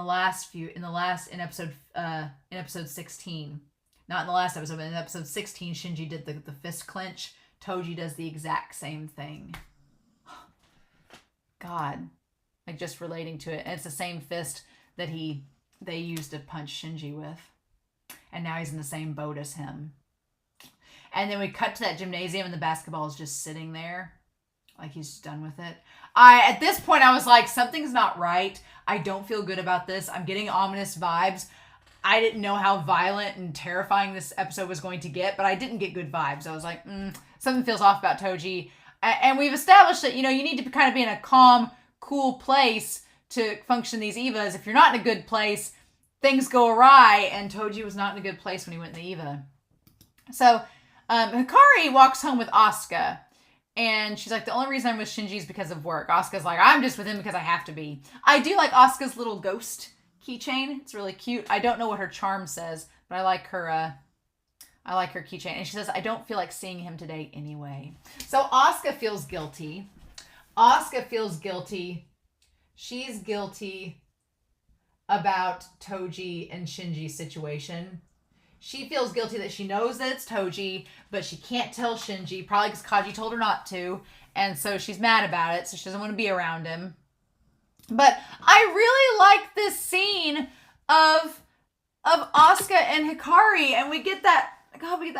episode 16. Not in the last episode, but in episode 16, Shinji did the fist clench. Toji does the exact same thing. God, like just relating to it. And it's the same fist that they used to punch Shinji with. And now he's in the same boat as him. And then we cut to that gymnasium and the basketball is just sitting there. Like he's just done with it. At this point, I was like, something's not right. I don't feel good about this. I'm getting ominous vibes. I didn't know how violent and terrifying this episode was going to get, but I didn't get good vibes. I was like, something feels off about Toji. And we've established that, you need to kind of be in a calm, cool place to function these EVAs. If you're not in a good place, things go awry, and Toji was not in a good place when he went in the EVA. So Hikari walks home with Asuka, and she's like, the only reason I'm with Shinji is because of work. Asuka's like, I'm just with him because I have to be. I do like Asuka's little ghost keychain. It's really cute. I don't know what her charm says, but I like her keychain. And she says, I don't feel like seeing him today anyway. So Asuka feels guilty. She's guilty about Toji and Shinji's situation. She feels guilty that she knows that it's Toji, but she can't tell Shinji, probably because Kaji told her not to. And so she's mad about it, so she doesn't want to be around him. But I really like this scene of Asuka and Hikari, and we get that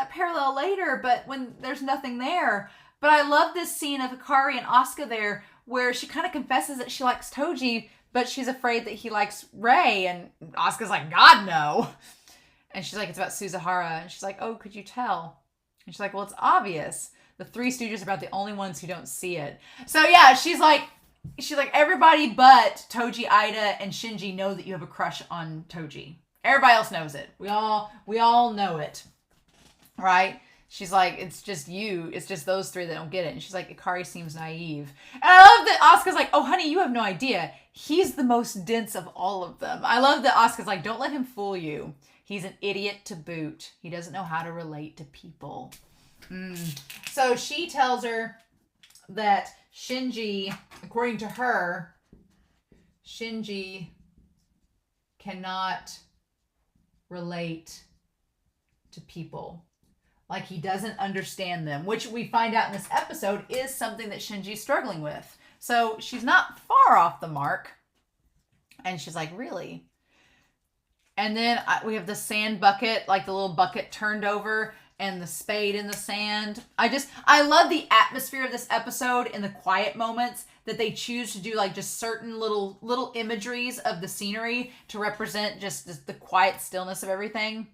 parallel later, but when there's nothing there. But I love this scene of Hikari and Asuka there, where she kind of confesses that she likes Toji, but she's afraid that he likes Rei, and Asuka's like, God, no. And she's like, it's about Suzuhara. And she's like, oh, could you tell? And she's like, well, it's obvious. The Three Stooges are about the only ones who don't see it. So yeah, she's like, everybody but Toji, Ida, and Shinji know that you have a crush on Toji. Everybody else knows it. We all know it. Right? She's like, it's just you. It's just those three that don't get it. And she's like, Ikari seems naive. And I love that Asuka's like, oh, honey, you have no idea. He's the most dense of all of them. I love that Asuka's like, don't let him fool you. He's an idiot to boot. He doesn't know how to relate to people. So she tells her that Shinji, according to her, Shinji cannot relate to people. Like he doesn't understand them, which we find out in this episode is something that Shinji's struggling with. So she's not far off the mark. And she's like, really? And then we have the sand bucket, like the little bucket turned over and the spade in the sand. I love the atmosphere of this episode in the quiet moments that they choose to do, like just certain little imageries of the scenery to represent just the quiet stillness of everything.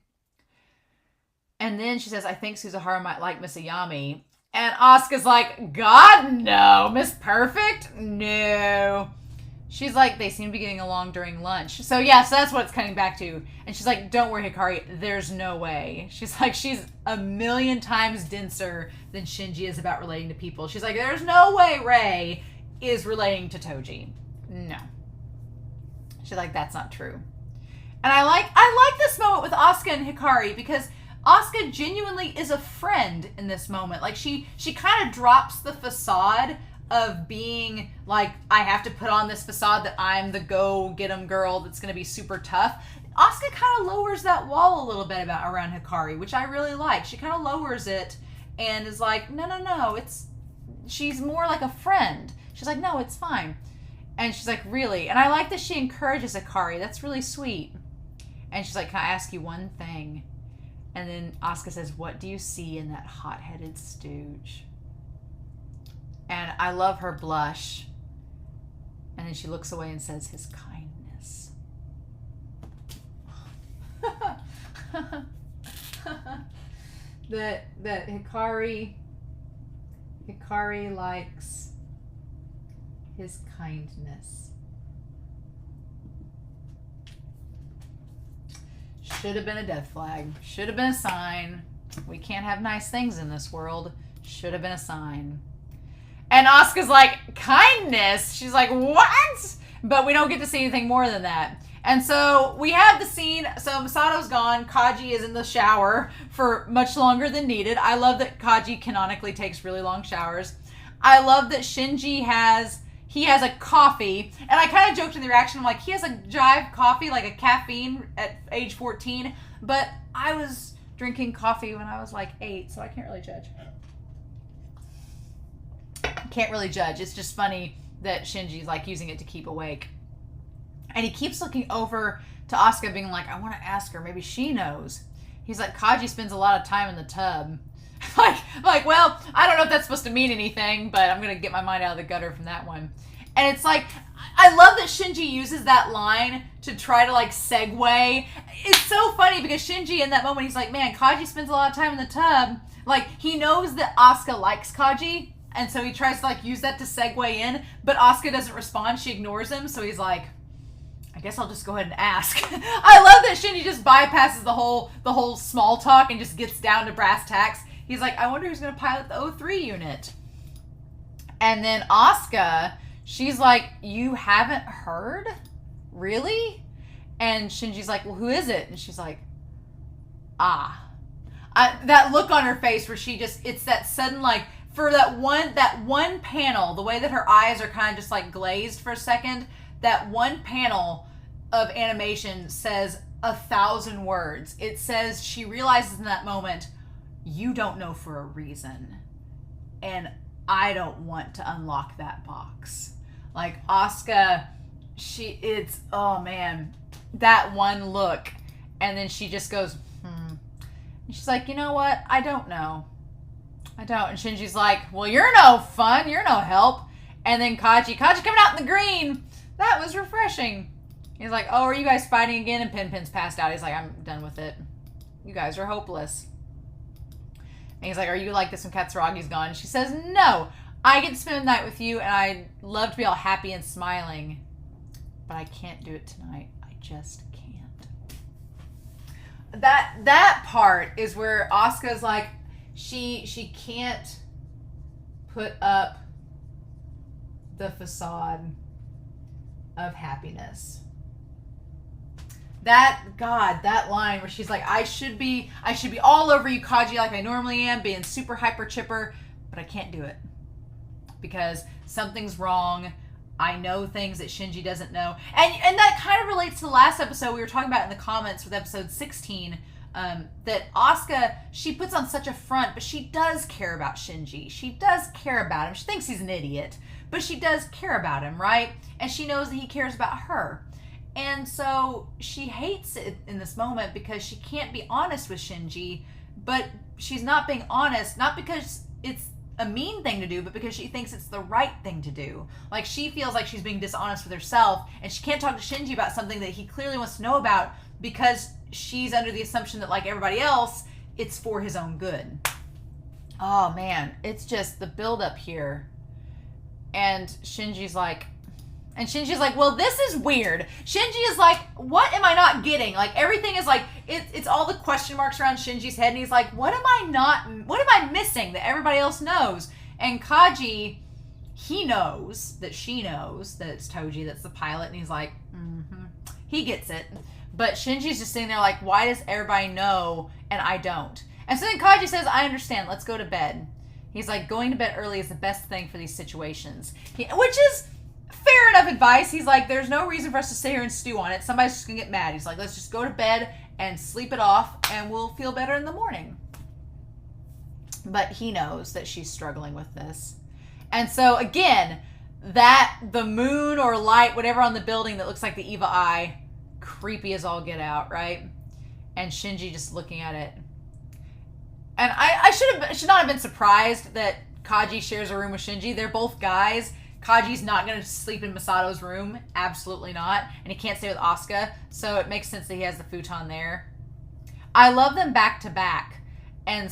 And then she says, I think Suzuhara might like Miss Ayami. And Asuka's like, God, no. Miss Perfect? No. She's like, they seem to be getting along during lunch. So yeah, so that's what it's cutting back to. And she's like, don't worry, Hikari, there's no way. She's like, she's a million times denser than Shinji is about relating to people. She's like, there's no way Rei is relating to Toji. No. She's like, that's not true. And I like this moment with Asuka and Hikari because Asuka genuinely is a friend in this moment. Like she kind of drops the facade of being like, I have to put on this facade that I'm the go get 'em girl that's going to be super tough. Asuka kind of lowers that wall a little bit around Hikari, which I really like. She kind of lowers it and is like, no, she's more like a friend. She's like, no, it's fine. And she's like, really? And I like that she encourages Hikari. That's really sweet. And she's like, can I ask you one thing? And then Asuka says, what do you see in that hot-headed stooge? And I love her blush. And then she looks away and says, his kindness. that Hikari likes his kindness. Should have been a death flag. Should have been a sign. We can't have nice things in this world. Should have been a sign. And Asuka's like, kindness? She's like, what? But we don't get to see anything more than that. And so we have the scene. So Misato's gone. Kaji is in the shower for much longer than needed. I love that Kaji canonically takes really long showers. I love that Shinji has a coffee. And I kind of joked in the reaction. I'm like, he has a Jive coffee, like a caffeine at age 14. But I was drinking coffee when I was like 8, so I can't really judge. Can't really judge. It's just funny that Shinji's like using it to keep awake. And he keeps looking over to Asuka being like, I want to ask her. Maybe she knows. He's like, Kaji spends a lot of time in the tub. like, well, I don't know if that's supposed to mean anything, but I'm going to get my mind out of the gutter from that one. And it's like, I love that Shinji uses that line to try to like segue. It's so funny because Shinji in that moment, he's like, man, Kaji spends a lot of time in the tub. Like, he knows that Asuka likes Kaji. And so he tries to like use that to segue in, but Asuka doesn't respond. She ignores him. So he's like, I guess I'll just go ahead and ask. I love that Shinji just bypasses the whole small talk and just gets down to brass tacks. He's like, I wonder who's going to pilot the O3 unit. And then Asuka, she's like, you haven't heard? Really? And Shinji's like, well, who is it? And she's like, that look on her face where she just, it's that sudden like, for that one panel, the way that her eyes are kind of just like glazed for a second, that one panel of animation says 1,000 words. It says she realizes in that moment, you don't know for a reason. And I don't want to unlock that box. Like Asuka, oh man, that one look. And then she just goes, And she's like, you know what? I don't know. I don't. And Shinji's like, well, you're no fun. You're no help. And then Kaji coming out in the green. That was refreshing. He's like, oh, are you guys fighting again? And Pin's passed out. He's like, I'm done with it. You guys are hopeless. And he's like, are you like this when Katsuragi's gone? And she says, no. I get to spend the night with you, and I love to be all happy and smiling. But I can't do it tonight. I just can't. That part is where Asuka's like, she can't put up the facade of happiness. That line where she's like, I should be all over you, Kaji, like I normally am, being super hyper chipper, but I can't do it because something's wrong. I know things that Shinji doesn't know. And that kind of relates to the last episode we were talking about in the comments with episode 16 that Asuka, she puts on such a front, but she does care about Shinji. She does care about him. She thinks he's an idiot, but she does care about him, right? And she knows that he cares about her. And so she hates it in this moment because she can't be honest with Shinji, but she's not being honest, not because it's a mean thing to do, but because she thinks it's the right thing to do. Like, she feels like she's being dishonest with herself, and she can't talk to Shinji about something that he clearly wants to know about because she's under the assumption that, like everybody else, it's for his own good. Oh man, it's just the build-up here. And Shinji's like, well, this is weird. Shinji is like, what am I not getting? Like, everything is like, it's all the question marks around Shinji's head, and he's like, what am I missing that everybody else knows? And Kaji, he knows that she knows that it's Toji that's the pilot, and he's like, he gets it. But Shinji's just sitting there like, why does everybody know and I don't? And so then Kaji says, I understand, let's go to bed. He's like, going to bed early is the best thing for these situations. Which is fair enough advice. He's like, there's no reason for us to sit here and stew on it. Somebody's just gonna get mad. He's like, let's just go to bed and sleep it off and we'll feel better in the morning. But he knows that she's struggling with this. And so again, the moon or light, whatever on the building that looks like the Eva eye, creepy as all get out, right? And Shinji just looking at it. And I should not have been surprised that Kaji shares a room with Shinji. They're both guys. Kaji's not going to sleep in Misato's room. Absolutely not. And he can't stay with Asuka. So it makes sense that he has the futon there. I love them back to back. And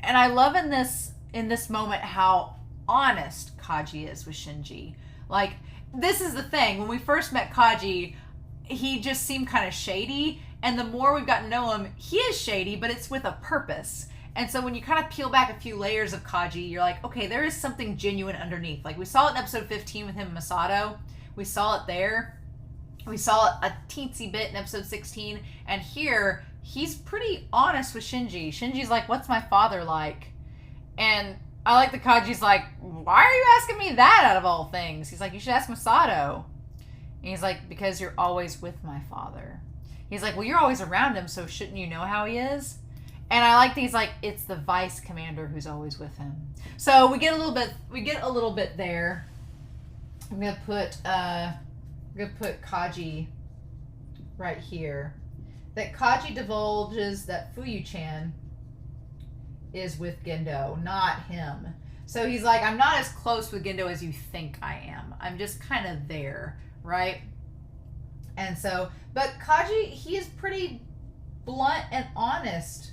I love in this moment how honest Kaji is with Shinji. Like, this is the thing. When we first met Kaji, he just seemed kind of shady. And the more we've gotten to know him, he is shady, but it's with a purpose. And so when you kind of peel back a few layers of Kaji, you're like, okay, there is something genuine underneath. Like, we saw it in episode 15 with him and Misato. We saw it there. We saw it a teensy bit in episode 16. And here, he's pretty honest with Shinji. Shinji's like, what's my father like? And I like that Kaji's like, why are you asking me that out of all things? He's like, you should ask Misato. And he's like, because you're always with my father. He's like, well, you're always around him, so shouldn't you know how he is? And I like that he's like, it's the vice commander who's always with him. So we get a little bit there. I'm gonna put Kaji right here. That Kaji divulges that Fuyu-chan is with Gendo, not him. So he's like, I'm not as close with Gendo as you think I am. I'm just kind of there, right? And so, but Kaji, he is pretty blunt and honest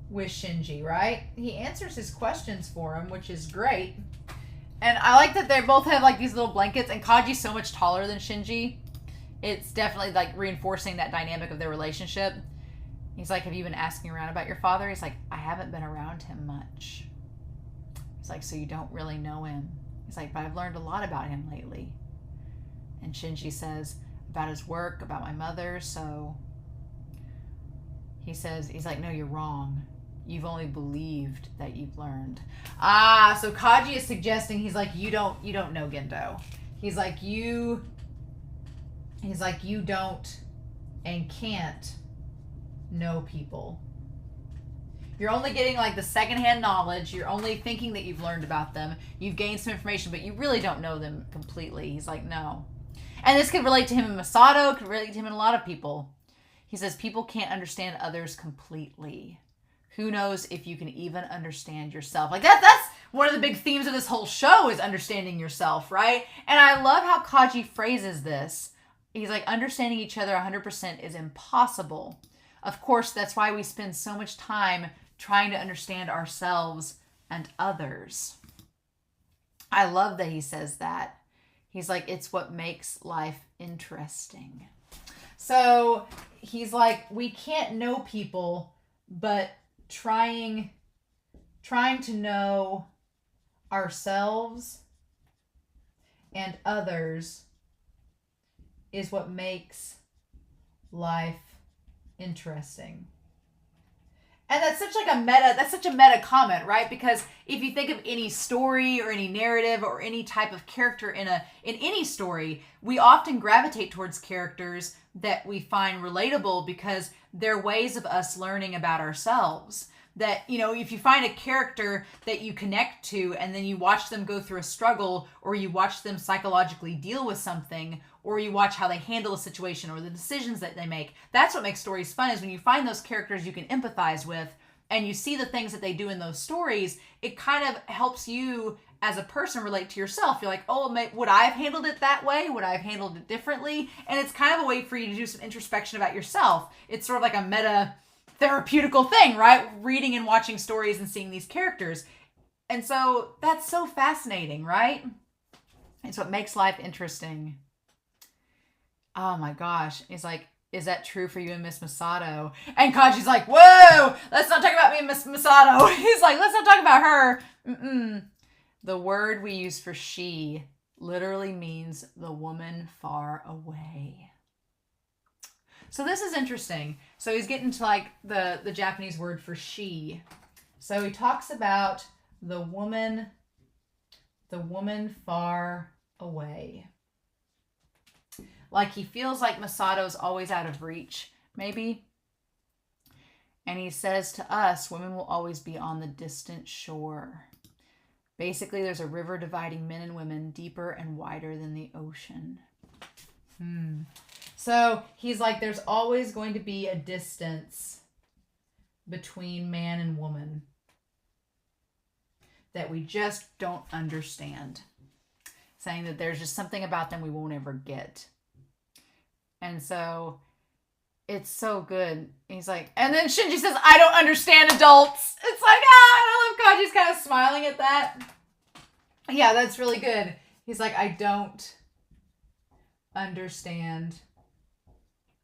with Shinji, right? He answers his questions for him, which is great. And I like that they both have like these little blankets, and Kaji's so much taller than Shinji. It's definitely like reinforcing that dynamic of their relationship. He's like, have you been asking around about your father? He's like, I haven't been around him much. He's like, so you don't really know him. He's like, but I've learned a lot about him lately. And Shinji says, about his work, about my mother, so he's like, no, you're wrong. You've only believed that you've learned. So Kaji is suggesting, he's like, you don't know Gendo. He's like, you don't and can't know people. You're only getting like the secondhand knowledge. You're only thinking that you've learned about them. You've gained some information, but you really don't know them completely. He's like, no. And this could relate to him and Misato, could relate to him and a lot of people. He says, people can't understand others completely. Who knows if you can even understand yourself? Like that's one of the big themes of this whole show is understanding yourself, right? And I love how Kaji phrases this. He's like, understanding each other 100% is impossible. Of course, that's why we spend so much time trying to understand ourselves and others. I love that he says that. He's like, it's what makes life interesting. So he's like, we can't know people, but trying to know ourselves and others is what makes life interesting. And that's such a meta comment, right? Because if you think of any story or any narrative or any type of character in any story, we often gravitate towards characters that we find relatable because they're ways of us learning about ourselves. That, you know, if you find a character that you connect to and then you watch them go through a struggle, or you watch them psychologically deal with something, or you watch how they handle a situation or the decisions that they make, that's what makes stories fun, is when you find those characters you can empathize with and you see the things that they do in those stories, it kind of helps you as a person relate to yourself. You're like, oh, would I have handled it that way? Would I have handled it differently? And it's kind of a way for you to do some introspection about yourself. It's sort of like a meta therapeutical thing, right? Reading and watching stories and seeing these characters. And so that's so fascinating, right? It's what makes life interesting. Oh my gosh. He's like, is that true for you and Miss Masato? And Kaji's like, whoa, let's not talk about me and Miss Masato. He's like, let's not talk about her. The word we use for she literally means the woman far away. So this is interesting. So he's getting to like the Japanese word for she. So he talks about the woman far away. Like he feels like Masato's always out of reach, maybe. And he says to us, women will always be on the distant shore. Basically, there's a river dividing men and women deeper and wider than the ocean. So he's like, there's always going to be a distance between man and woman that we just don't understand. Saying that there's just something about them we won't ever get. And so it's so good. He's like, and then Shinji says, I don't understand adults. It's like, I love Kaji's kind of smiling at that. Yeah, that's really good. He's like, I don't understand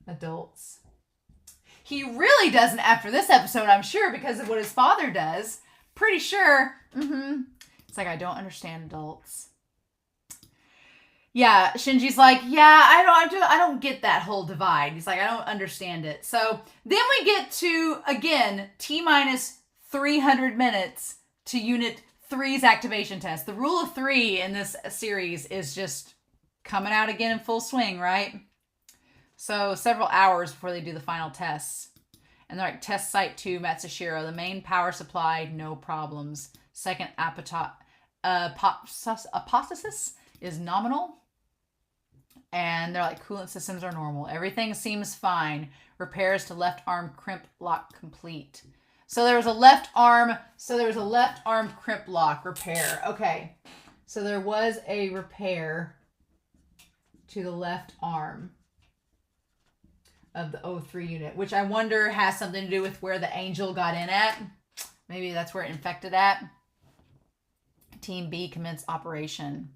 adults. He really doesn't after this episode, I'm sure, because of what his father does. Pretty sure. It's like, I don't understand adults. Yeah, Shinji's like, yeah, I don't get that whole divide. He's like, I don't understand it. So then we get to, again, T-minus 300 minutes to Unit 3's activation test. The rule of 3 in this series is just coming out again in full swing, right? So several hours before they do the final tests. And they're like, test site 2, Matsushiro. The main power supply, no problems. Second hypothesis is nominal. And they're like, coolant systems are normal. Everything seems fine. Repairs to left arm crimp lock complete. So there was a left arm crimp lock repair. Okay. So there was a repair to the left arm of the O3 unit, which I wonder has something to do with where the angel got in at. Maybe that's where it infected at. Team B commenced operation.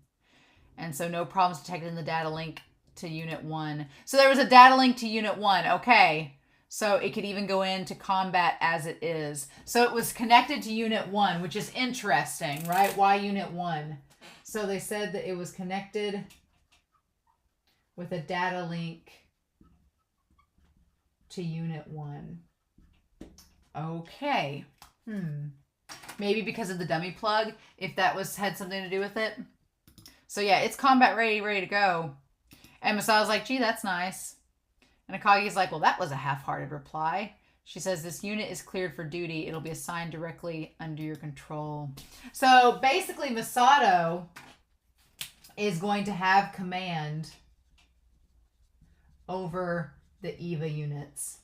And so no problems detected in the data link to Unit 1. So there was a data link to Unit 1. Okay. So it could even go into combat as it is. So it was connected to Unit 1, which is interesting, right? Why Unit 1? So they said that it was connected with a data link to Unit 1. Okay. Maybe because of the dummy plug, if that had something to do with it. So yeah, it's combat ready to go. And Masato's like, gee, that's nice. And Akagi's like, well, that was a half-hearted reply. She says, this unit is cleared for duty. It'll be assigned directly under your control. So basically, Masato is going to have command over the EVA units.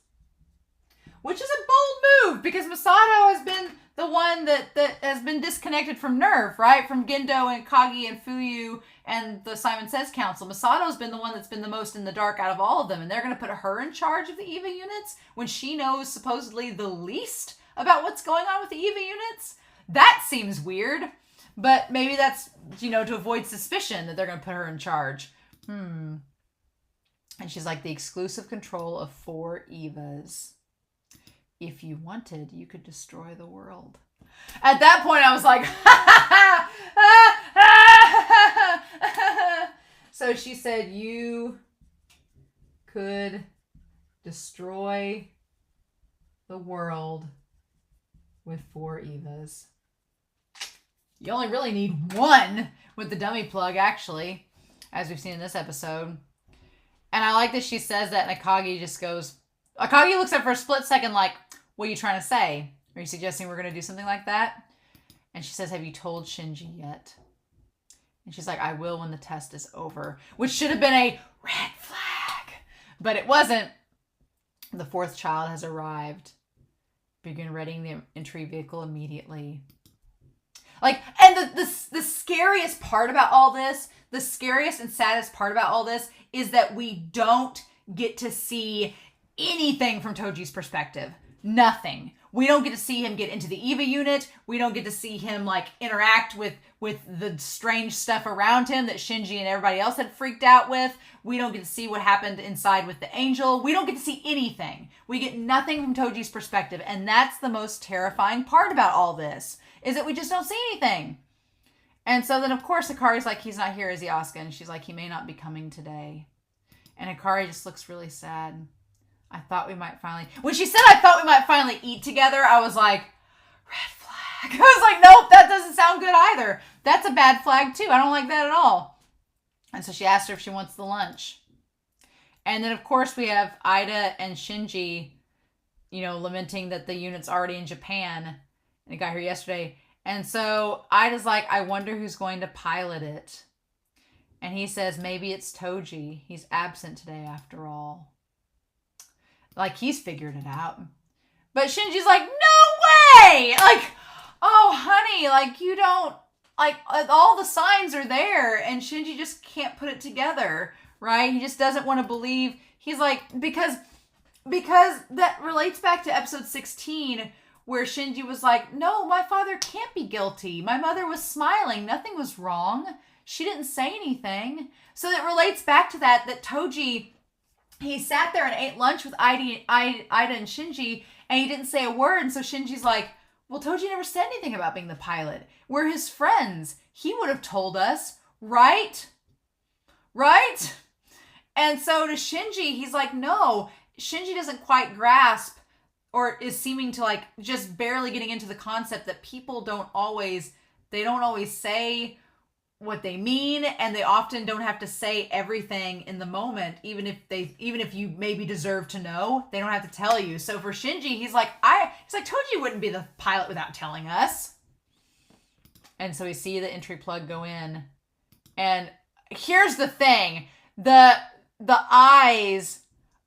Which is a bold move, because Masato has been the one that has been disconnected from NERV, right? From Gendo and Kagi and Fuyu and the Simon Says Council. Masato's been the one that's been the most in the dark out of all of them. And they're going to put her in charge of the EVA units when she knows supposedly the least about what's going on with the EVA units? That seems weird. But maybe that's, to avoid suspicion that they're going to put her in charge. And she's like, the exclusive control of 4 EVAs. If you wanted, you could destroy the world. At that point, I was like, So she said, you could destroy the world with 4 EVAs. You only really need 1 with the dummy plug, actually, as we've seen in this episode. And I like that she says that, and Akagi just goes, Akagi looks at her for a split second like, what are you trying to say? Are you suggesting we're going to do something like that? And she says, have you told Shinji yet? And she's like, I will when the test is over. Which should have been a red flag. But it wasn't. The fourth child has arrived. Begin readying the entry vehicle immediately. Like, and the scariest part about all this, the scariest and saddest part about all this is that we don't get to see anything from Toji's perspective. Nothing. We don't get to see him get into the EVA unit. We don't get to see him like interact with the strange stuff around him that Shinji and everybody else had freaked out with. We don't get to see what happened inside with the angel. We don't get to see anything. We get nothing from Toji's perspective. And that's the most terrifying part about all this, is that we just don't see anything. And so then, of course, Hikari's like, he's not here, is he, Asuka? And she's like, he may not be coming today. And Hikari just looks really sad. I thought we might finally... When she said I thought we might finally eat together, I was like, red flag. I was like, nope, that doesn't sound good either. That's a bad flag too. I don't like that at all. And so she asked her if she wants the lunch. And then, of course, we have Ida and Shinji, you know, lamenting that the unit's already in Japan. And it got here yesterday. And so Ida's like, I wonder who's going to pilot it. And he says, maybe it's Toji. He's absent today after all. Like, he's figured it out. But Shinji's like, no way! Like, oh, honey, like, you don't... Like, all the signs are there, and Shinji just can't put it together, right? He just doesn't want to believe. He's like, because that relates back to episode 16, where Shinji was like, no, my father can't be guilty. My mother was smiling. Nothing was wrong. She didn't say anything. So it relates back to that Toji... He sat there and ate lunch with Ida and Shinji, and he didn't say a word. And so Shinji's like, well, Toji never said anything about being the pilot. We're his friends. He would have told us, right? Right? And so to Shinji, he's like, no. Shinji doesn't quite grasp, or is seeming to like just barely getting into the concept that people don't always say what they mean, and they often don't have to say everything in the moment, even if you maybe deserve to know, they don't have to tell you. So for Shinji, he's like Toji wouldn't be the pilot without telling us. And so we see the entry plug go in, and here's the thing: the eyes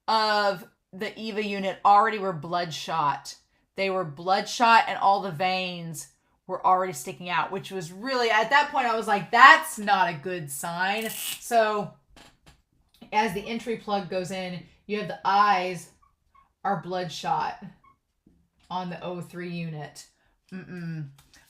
of the EVA unit already were bloodshot. They were bloodshot, and all the veins were already sticking out, which was really, at that point, I was like, that's not a good sign. So as the entry plug goes in, you have the eyes are bloodshot on the O3 unit.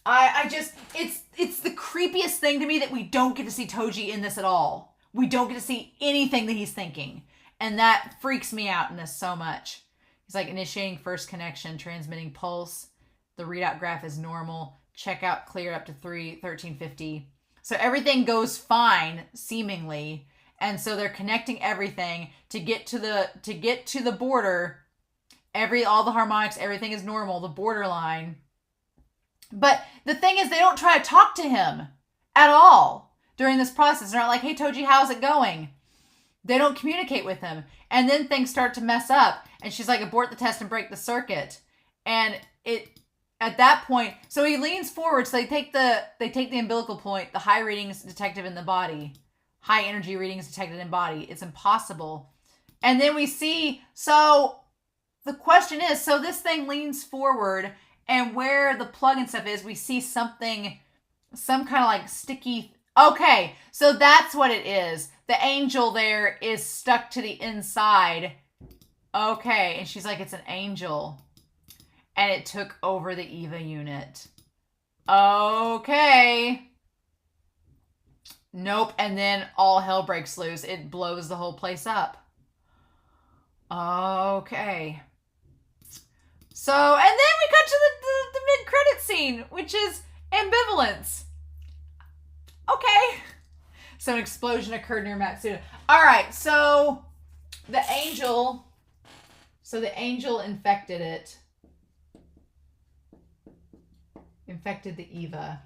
I just, it's the creepiest thing to me that we don't get to see Toji in this at all. We don't get to see anything that he's thinking. And that freaks me out in this so much. He's like, initiating first connection, transmitting pulse. The readout graph is normal. Checkout clear up to 1350. So everything goes fine, seemingly. And so they're connecting everything to get to the border. All the harmonics, everything is normal, the borderline. But the thing is, they don't try to talk to him at all during this process. They're not like, hey, Toji, how's it going? They don't communicate with him. And then things start to mess up. And she's like, abort the test and break the circuit. And at that point, so he leans forward. So they take the umbilical point, the high readings detected in the body, high energy readings detected in body. It's impossible. And then we see, so the question is, so this thing leans forward, and where the plug and stuff is, we see something, some kind of like sticky. Okay, so that's what it is. The angel there is stuck to the inside. Okay, and she's like, it's an angel. And it took over the EVA unit. Okay. Nope. And then all hell breaks loose. It blows the whole place up. Okay. So, and then we cut to the mid-credit scene, which is Ambivalence. Okay. So an explosion occurred near Matsuda. All right. So the angel infected it. Infected the EVA.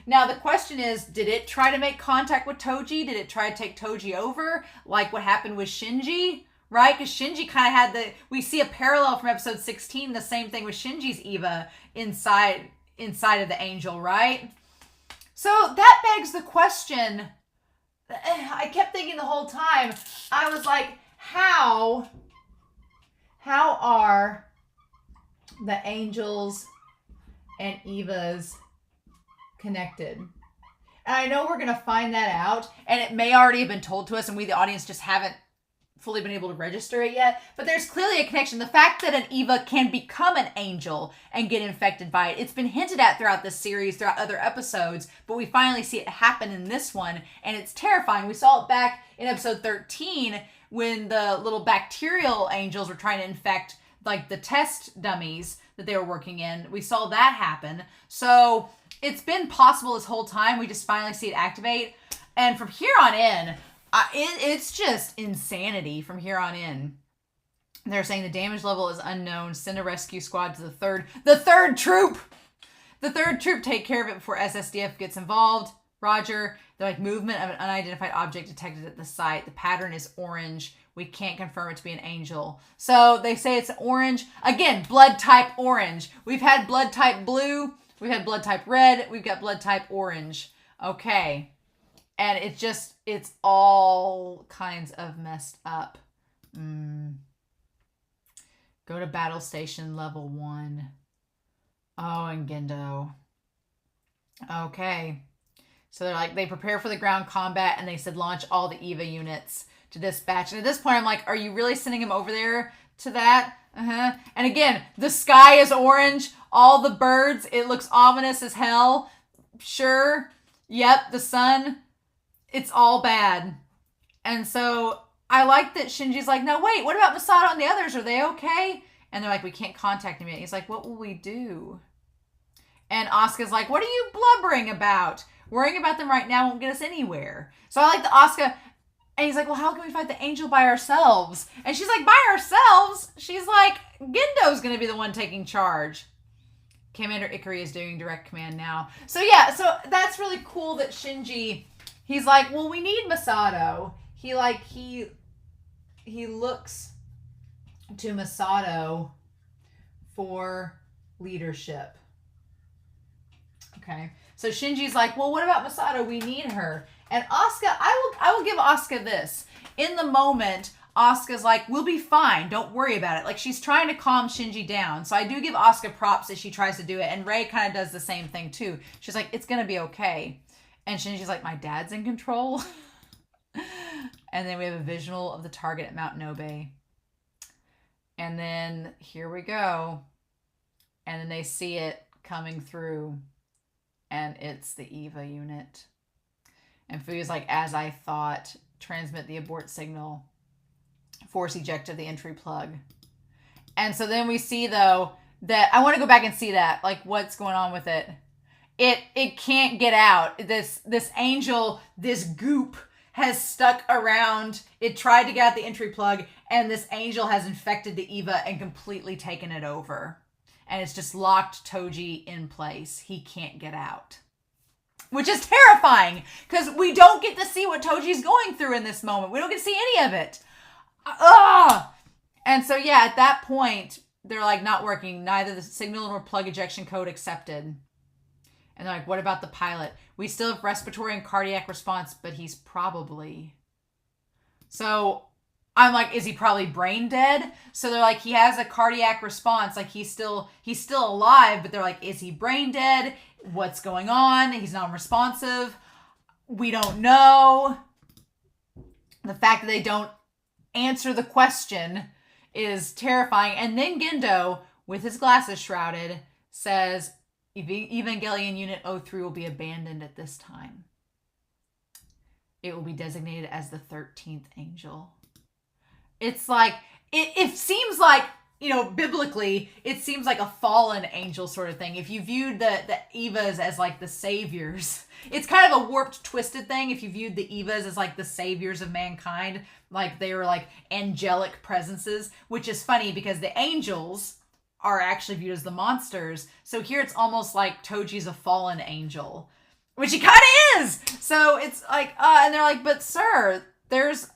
Now the question is, did it try to make contact with Toji? Did it try to take Toji over? Like what happened with Shinji? right? Because Shinji kind of had we see a parallel from episode 16, the same thing with Shinji's Eva inside of the angel, right? So that begs the question, I kept thinking the whole time, I was like, how are the angels and Evas connected? And I know we're going to find that out, and it may already have been told to us, and we, the audience, just haven't fully been able to register it yet. But there's clearly a connection. The fact that an Eva can become an angel and get infected by it, it's been hinted at throughout this series, throughout other episodes, but we finally see it happen in this one, and it's terrifying. We saw it back in episode 13 when the little bacterial angels were trying to infect, like, the test dummies that they were working in. We saw that happen. So it's been possible this whole time. We just finally see it activate. And from here on in, it's just insanity from here on in. They're saying the damage level is unknown. Send a rescue squad to the third troop. The third troop, take care of it before SSDF gets involved. Roger. They're like, movement of an unidentified object detected at the site. The pattern is orange. We can't confirm it to be an angel. So they say it's orange. Again, blood type orange. We've had blood type blue. We've had blood type red. We've got blood type orange. Okay. And it's all kinds of messed up. Go to battle station level 1. Oh, and Gendo. Okay. So they're like, they prepare for the ground combat, and they said launch all the EVA units to dispatch. And at this point, I'm like, are you really sending him over there to that? And again, the sky is orange. All the birds, it looks ominous as hell. Sure. Yep, the sun. It's all bad. And so I like that Shinji's like, no, wait, what about Masato and the others? Are they okay? And they're like, we can't contact him yet. He's like, what will we do? And Asuka's like, what are you blubbering about? Worrying about them right now won't get us anywhere. So I like the Asuka. And he's like, well, how can we fight the angel by ourselves? And she's like, by ourselves? She's like, Gendo's going to be the one taking charge. Commander Ikari is doing direct command now. So yeah, so that's really cool that Shinji, he's like, well, we need Masato. He looks to Masato for leadership. Okay. So Shinji's like, well, what about Masato? We need her. And Asuka, I will give Asuka this. In the moment, Asuka's like, we'll be fine. Don't worry about it. Like, she's trying to calm Shinji down. So I do give Asuka props as she tries to do it. And Rei kind of does the same thing, too. She's like, it's going to be okay. And Shinji's like, my dad's in control. And then we have a visual of the target at Mount Nobe. And then here we go. And then they see it coming through. And it's the EVA unit. And Fuyu's like, as I thought, transmit the abort signal. Force eject of the entry plug. And so then we see, though, that I want to go back and see that. Like, what's going on with it? It can't get out. This angel, this goop, has stuck around. It tried to get out the entry plug, and this angel has infected the EVA and completely taken it over. And it's just locked Toji in place. He can't get out. Which is terrifying, because we don't get to see what Toji's going through in this moment. We don't get to see any of it. And so, yeah, at that point, they're like, not working. Neither the signal nor plug ejection code accepted. And they're like, what about the pilot? We still have respiratory and cardiac response, but he's probably... So I'm like, is he probably brain dead? So they're like, he has a cardiac response. Like, he's still alive, but they're like, is he brain dead? What's going on? He's non-responsive. We don't know. The fact that they don't answer the question is terrifying. And then Gendo, with his glasses shrouded, says, Evangelion Unit 03 will be abandoned at this time. It will be designated as the 13th Angel. It's like, it seems like, biblically, it seems like a fallen angel sort of thing. If you viewed the Evas as like the saviors, it's kind of a warped, twisted thing. If you viewed the Evas as like the saviors of mankind, like they were like angelic presences, which is funny because the angels are actually viewed as the monsters. So here it's almost like Toji's a fallen angel, which he kind of is. So it's like, and they're like, but sir, there's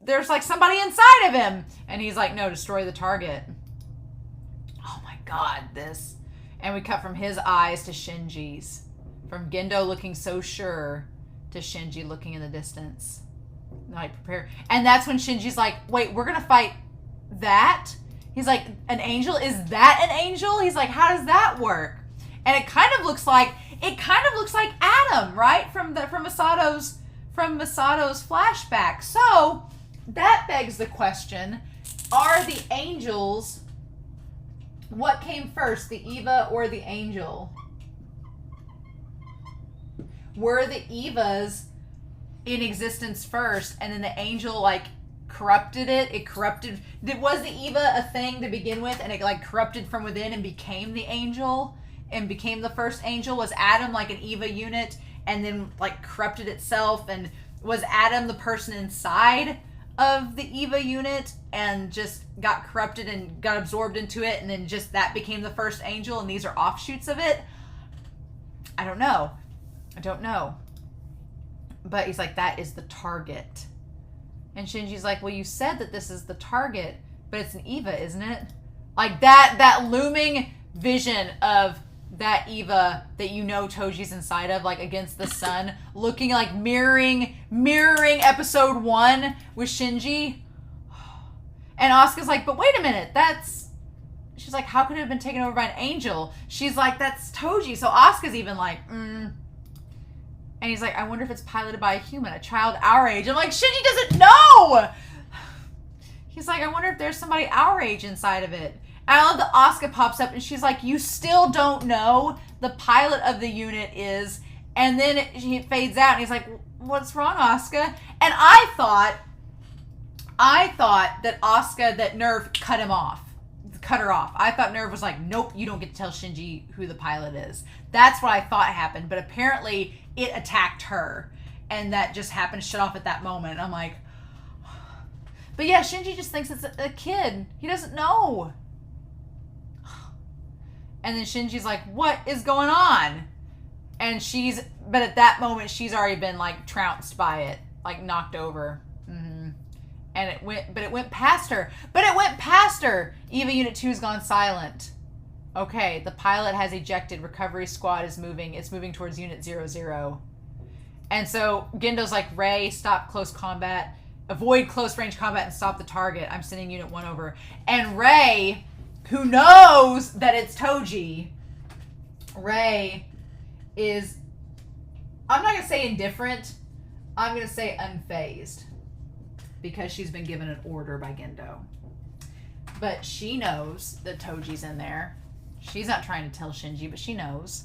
there's like somebody inside of him. And he's like, no, destroy the target. Oh my God, this. And we cut from his eyes to Shinji's. From Gendo looking so sure to Shinji looking in the distance. Like, prepare. And that's when Shinji's like, wait, we're going to fight that? He's like, an angel? Is that an angel? He's like, how does that work? And it kind of looks like Adam, right? From Masato's flashback. So that begs the question, are the angels, what came first, the Eva or the angel? Were the Evas in existence first, and then the angel like corrupted it? It corrupted. Was the Eva a thing to begin with, and it like corrupted from within and became the angel and became the first angel? Was Adam like an Eva unit and then like corrupted itself? And was Adam the person inside of the Eva unit and just got corrupted and got absorbed into it, and then just that became the first angel, and these are offshoots of it? I don't know. But he's like, that is the target. And Shinji's like, well, you said that this is the target, but it's an Eva, isn't it? Like that looming vision of that Eva that you know Toji's inside of, like against the sun, looking like mirroring episode 1 with Shinji. And Asuka's like, but wait a minute, she's like, how could it have been taken over by an angel? She's like, that's Toji. So Asuka's even like, And he's like, I wonder if it's piloted by a human, a child our age. I'm like, Shinji doesn't know! He's like, I wonder if there's somebody our age inside of it. And I love that Asuka pops up and she's like, you still don't know? The pilot of the unit is. And then it fades out and he's like, what's wrong, Asuka? And I thought that Asuka, that Nerve cut her off. I thought Nerve was like, nope, you don't get to tell Shinji who the pilot is. That's what I thought happened. But apparently it attacked her. And that just happened to shut off at that moment. I'm like, but yeah, Shinji just thinks it's a kid. He doesn't know. And then Shinji's like, what is going on? And but at that moment, she's already been like trounced by it, like knocked over. And it went past her. Eva Unit 2's gone silent. Okay, the pilot has ejected. Recovery squad is moving. It's moving towards Unit 00. And so Gendo's like, Rei, stop close combat. Avoid close range combat and stop the target. I'm sending Unit 1 over. And Rei, who knows that it's Toji, Rei is, I'm not going to say indifferent. I'm going to say unfazed. Because she's been given an order by Gendo. But she knows that Toji's in there. She's not trying to tell Shinji, but she knows.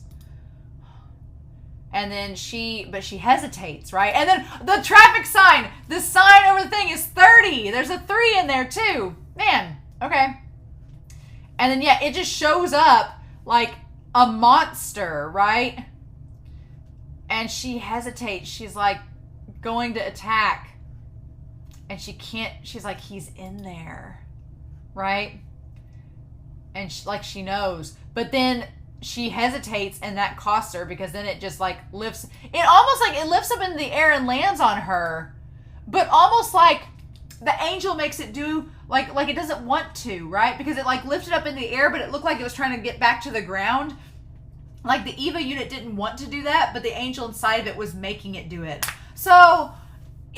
And then she hesitates, right? And then the traffic sign, the sign over the thing is 30. There's a 3 in there too. Man, okay. And then, yeah, it just shows up like a monster, right? And she hesitates. She's like going to attack. And she can't, she's like, he's in there, right? And she knows. But then she hesitates and that costs her because then it just like lifts, it almost like it lifts up into the air and lands on her. But almost like the angel makes it do, like it doesn't want to, right? Because it like lifted up in the air, but it looked like it was trying to get back to the ground. Like the Eva unit didn't want to do that, but the angel inside of it was making it do it. So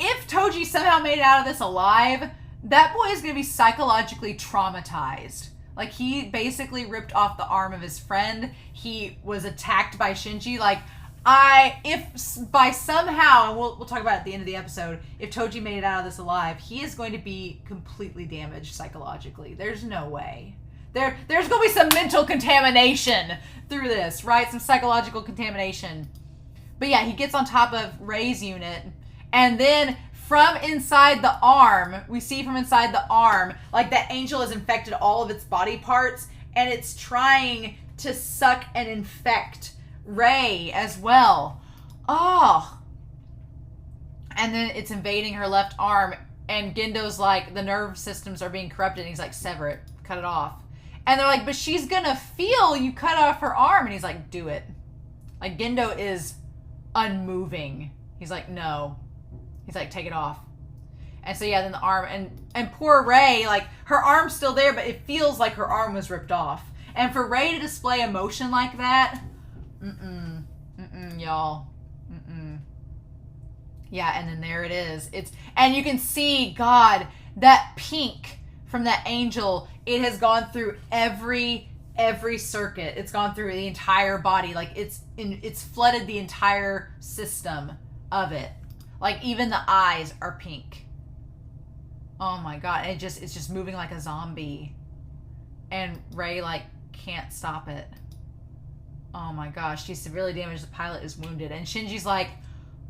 if Toji somehow made it out of this alive, that boy is going to be psychologically traumatized. Like, he basically ripped off the arm of his friend. He was attacked by Shinji. Like, if by somehow, and we'll talk about it at the end of the episode, if Toji made it out of this alive, he is going to be completely damaged psychologically. There's no way. There's going to be some mental contamination through this, right? Some psychological contamination. But yeah, he gets on top of Rei's unit. And then from inside the arm, we see from inside the arm, like that angel has infected all of its body parts, and it's trying to suck and infect Rei as well. Oh. And then it's invading her left arm, and Gendo's like, the nerve systems are being corrupted, and he's like, sever it, cut it off. And they're like, but she's gonna feel you cut off her arm. And he's like, do it. Like, Gendo is unmoving. He's like, no. He's like, take it off. And so yeah, then the arm, and poor Rei, like, her arm's still there, but it feels like her arm was ripped off. And for Rei to display emotion like that, y'all. Yeah, and then there it is. And you can see, God, that pink from that angel, it has gone through every circuit. It's gone through the entire body. Like, it's flooded the entire system of it. Like, even the eyes are pink. Oh my God. And it's just moving like a zombie. And Rei, like, can't stop it. Oh my gosh. She's severely damaged. The pilot is wounded. And Shinji's like,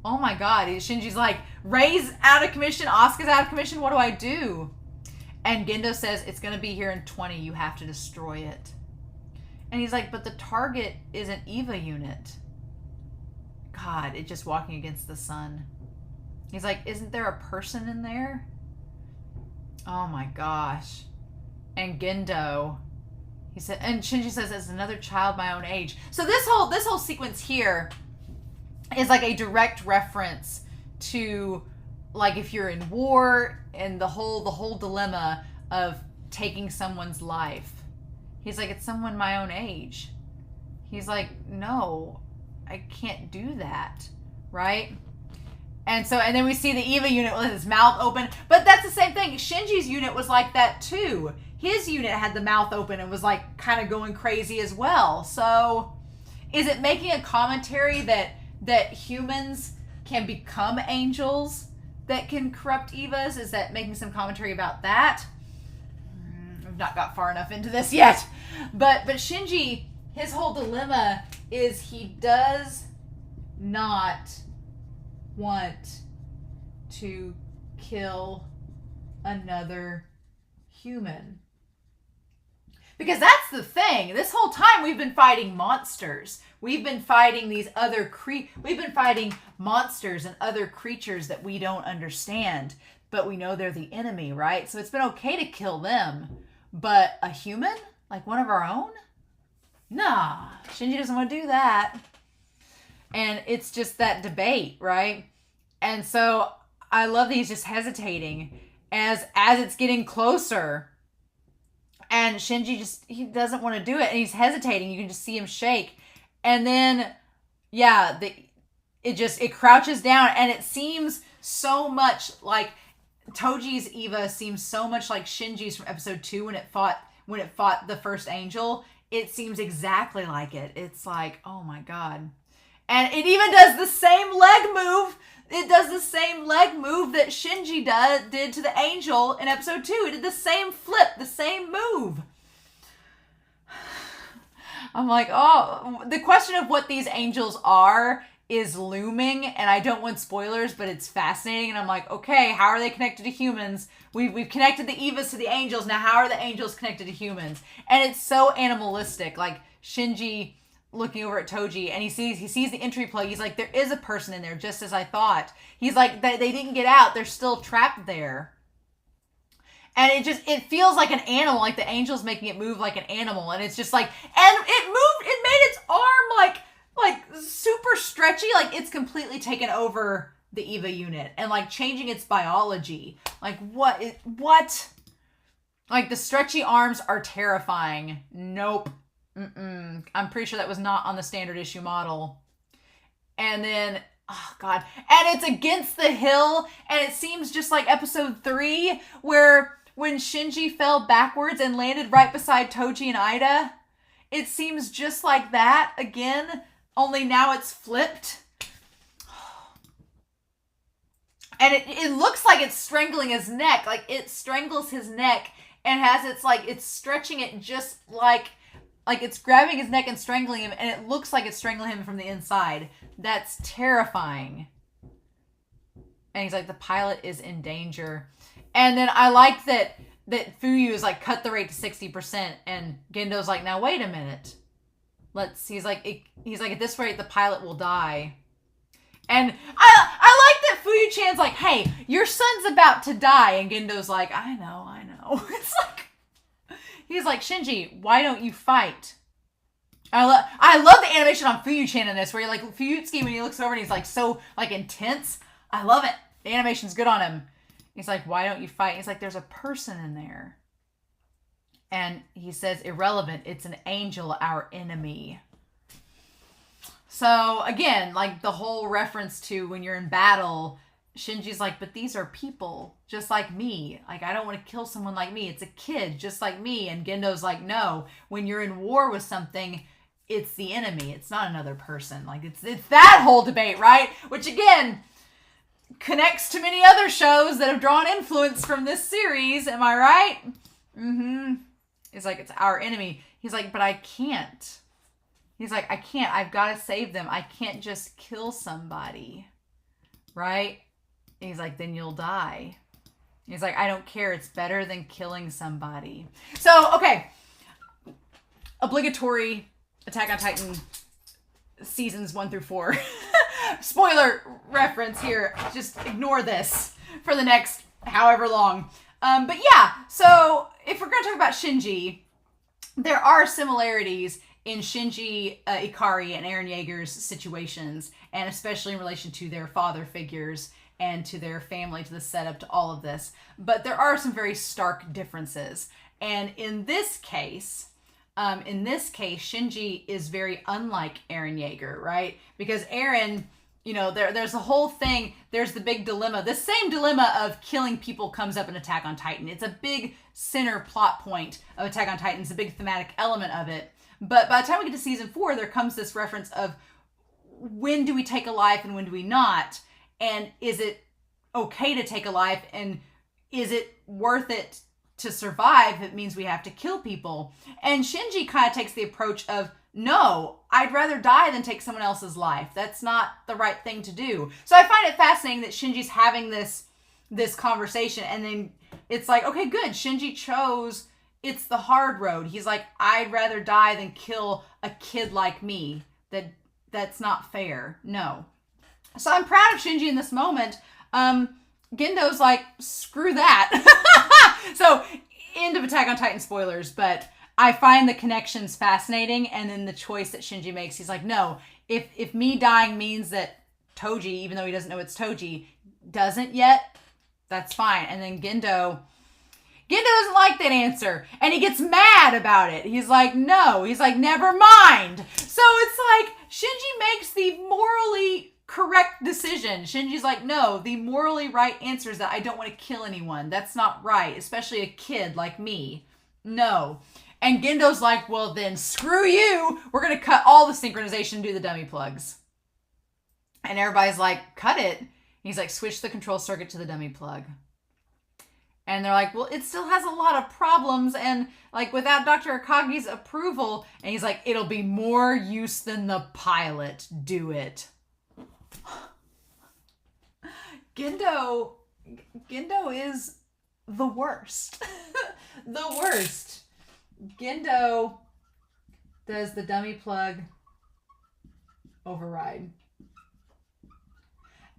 oh my God. Shinji's like, Rei's out of commission. Asuka's out of commission. What do I do? And Gendo says, it's going to be here in 20. You have to destroy it. And he's like, but the target is an EVA unit. God, it's just walking against the sun. He's like, isn't there a person in there? Oh my gosh. And Gendo, he said, and Shinji says, it's another child my own age. So this whole sequence here is like a direct reference to, like, if you're in war and the whole dilemma of taking someone's life. He's like, it's someone my own age. He's like, no, I can't do that, right? And then we see the EVA unit with his mouth open. But that's the same thing. Shinji's unit was like that too. His unit had the mouth open and was like kind of going crazy as well. So is it making a commentary that humans can become angels that can corrupt EVAs? Is that making some commentary about that? I've not got far enough into this yet. But Shinji, his whole dilemma is he does not want to kill another human. Because that's the thing. This whole time we've been fighting monsters. We've been fighting these other we've been fighting monsters and other creatures that we don't understand, but we know they're the enemy, right? So it's been okay to kill them. But a human? Like one of our own? Nah, Shinji doesn't want to do that. And it's just that debate, right? And so I love that he's just hesitating as it's getting closer. And Shinji he doesn't want to do it. And he's hesitating. You can just see him shake. And then, yeah, it crouches down. And it seems so much like Toji's EVA seems so much like Shinji's from episode 2 when it fought the first angel. It seems exactly like it. It's like, oh my God. And it even does the same leg move. It does the same leg move that Shinji did to the angel in episode 2. It did the same flip, the same move. I'm like, oh, the question of what these angels are is looming, and I don't want spoilers, but it's fascinating. And I'm like, okay, how are they connected to humans? We've connected the Evas to the angels. Now, how are the angels connected to humans? And it's so animalistic. Like Shinji looking over at Toji, and he sees the entry plug. He's like, there is a person in there, just as I thought. He's like, they didn't get out. They're still trapped there. And it feels like an animal, like the angel's making it move like an animal. And it's just like, and it made its arm like super stretchy. Like it's completely taken over the EVA unit and like changing its biology. Like what? Like the stretchy arms are terrifying. Nope. I'm pretty sure that was not on the standard issue model. And then, oh God. And it's against the hill. And it seems just like episode 3 where when Shinji fell backwards and landed right beside Toji and Ida. It seems just like that again. Only now it's flipped. And it looks like it's strangling his neck. Like it strangles his neck and it's stretching it just like it's grabbing his neck and strangling him, and it looks like it's strangling him from the inside. That's terrifying. And he's like, the pilot is in danger. And then I like that Fuyu is like, cut the rate to 60%, and Gendo's like, now wait a minute. He's like, at this rate, the pilot will die. And I like that Fuyu-chan's like, hey, your son's about to die. And Gendo's like, I know. It's like, he's like, Shinji, why don't you fight? I love the animation on Fuyu-chan in this, where you're like, Fuyutsuki, when he looks over and he's like so like intense. I love it. The animation's good on him. He's like, why don't you fight? He's like, there's a person in there. And he says, irrelevant. It's an angel, our enemy. So again, like the whole reference to when you're in battle, Shinji's like, but these are people just like me. Like, I don't want to kill someone like me. It's a kid just like me. And Gendo's like, no, when you're in war with something, it's the enemy. It's not another person. Like, it's that whole debate, right? Which again, connects to many other shows that have drawn influence from this series. Am I right? Mm-hmm. It's like, it's our enemy. He's like, but I can't. He's like, I can't. I've got to save them. I can't just kill somebody. Right? And he's like, then you'll die. He's like, I don't care. It's better than killing somebody. So, okay. Obligatory Attack on Titan seasons 1 through 4. Spoiler reference here. Just ignore this for the next however long. But yeah, so if we're going to talk about Shinji, there are similarities in Shinji, Ikari, and Eren Yeager's situations, and especially in relation to their father figures and to their family, to the setup, to all of this. But there are some very stark differences. And in this case, Shinji is very unlike Eren Yeager, right? Because Eren, you know, there's a whole thing, there's the big dilemma. The same dilemma of killing people comes up in Attack on Titan. It's a big center plot point of Attack on Titan. It's a big thematic element of it. But by the time we get to season 4, there comes this reference of when do we take a life and when do we not? And is it okay to take a life? And is it worth it to survive? It means we have to kill people. And Shinji kind of takes the approach of, no, I'd rather die than take someone else's life. That's not the right thing to do. So I find it fascinating that Shinji's having this conversation, and then it's like, okay, good. Shinji chose, it's the hard road. He's like, I'd rather die than kill a kid like me. That's not fair. No. So I'm proud of Shinji in this moment. Gendo's like, screw that. So, end of Attack on Titan spoilers, but I find the connections fascinating, and then the choice that Shinji makes, he's like, no, if me dying means that Toji, even though he doesn't know it's Toji, doesn't yet, that's fine. And then Gendo doesn't like that answer, and he gets mad about it. He's like, no. He's like, never mind. So it's like, Shinji makes the morally correct decision. Shinji's like, no, the morally right answer is that I don't want to kill anyone. That's not right, especially a kid like me. No. And Gendo's like, well then, screw you. We're going to cut all the synchronization and do the dummy plugs. And everybody's like, cut it. He's like, switch the control circuit to the dummy plug. And they're like, well, it still has a lot of problems, and like without Dr. Akagi's approval. And he's like, it'll be more use than the pilot. Do it. Gendo is the worst. The worst. Gendo does the dummy plug override.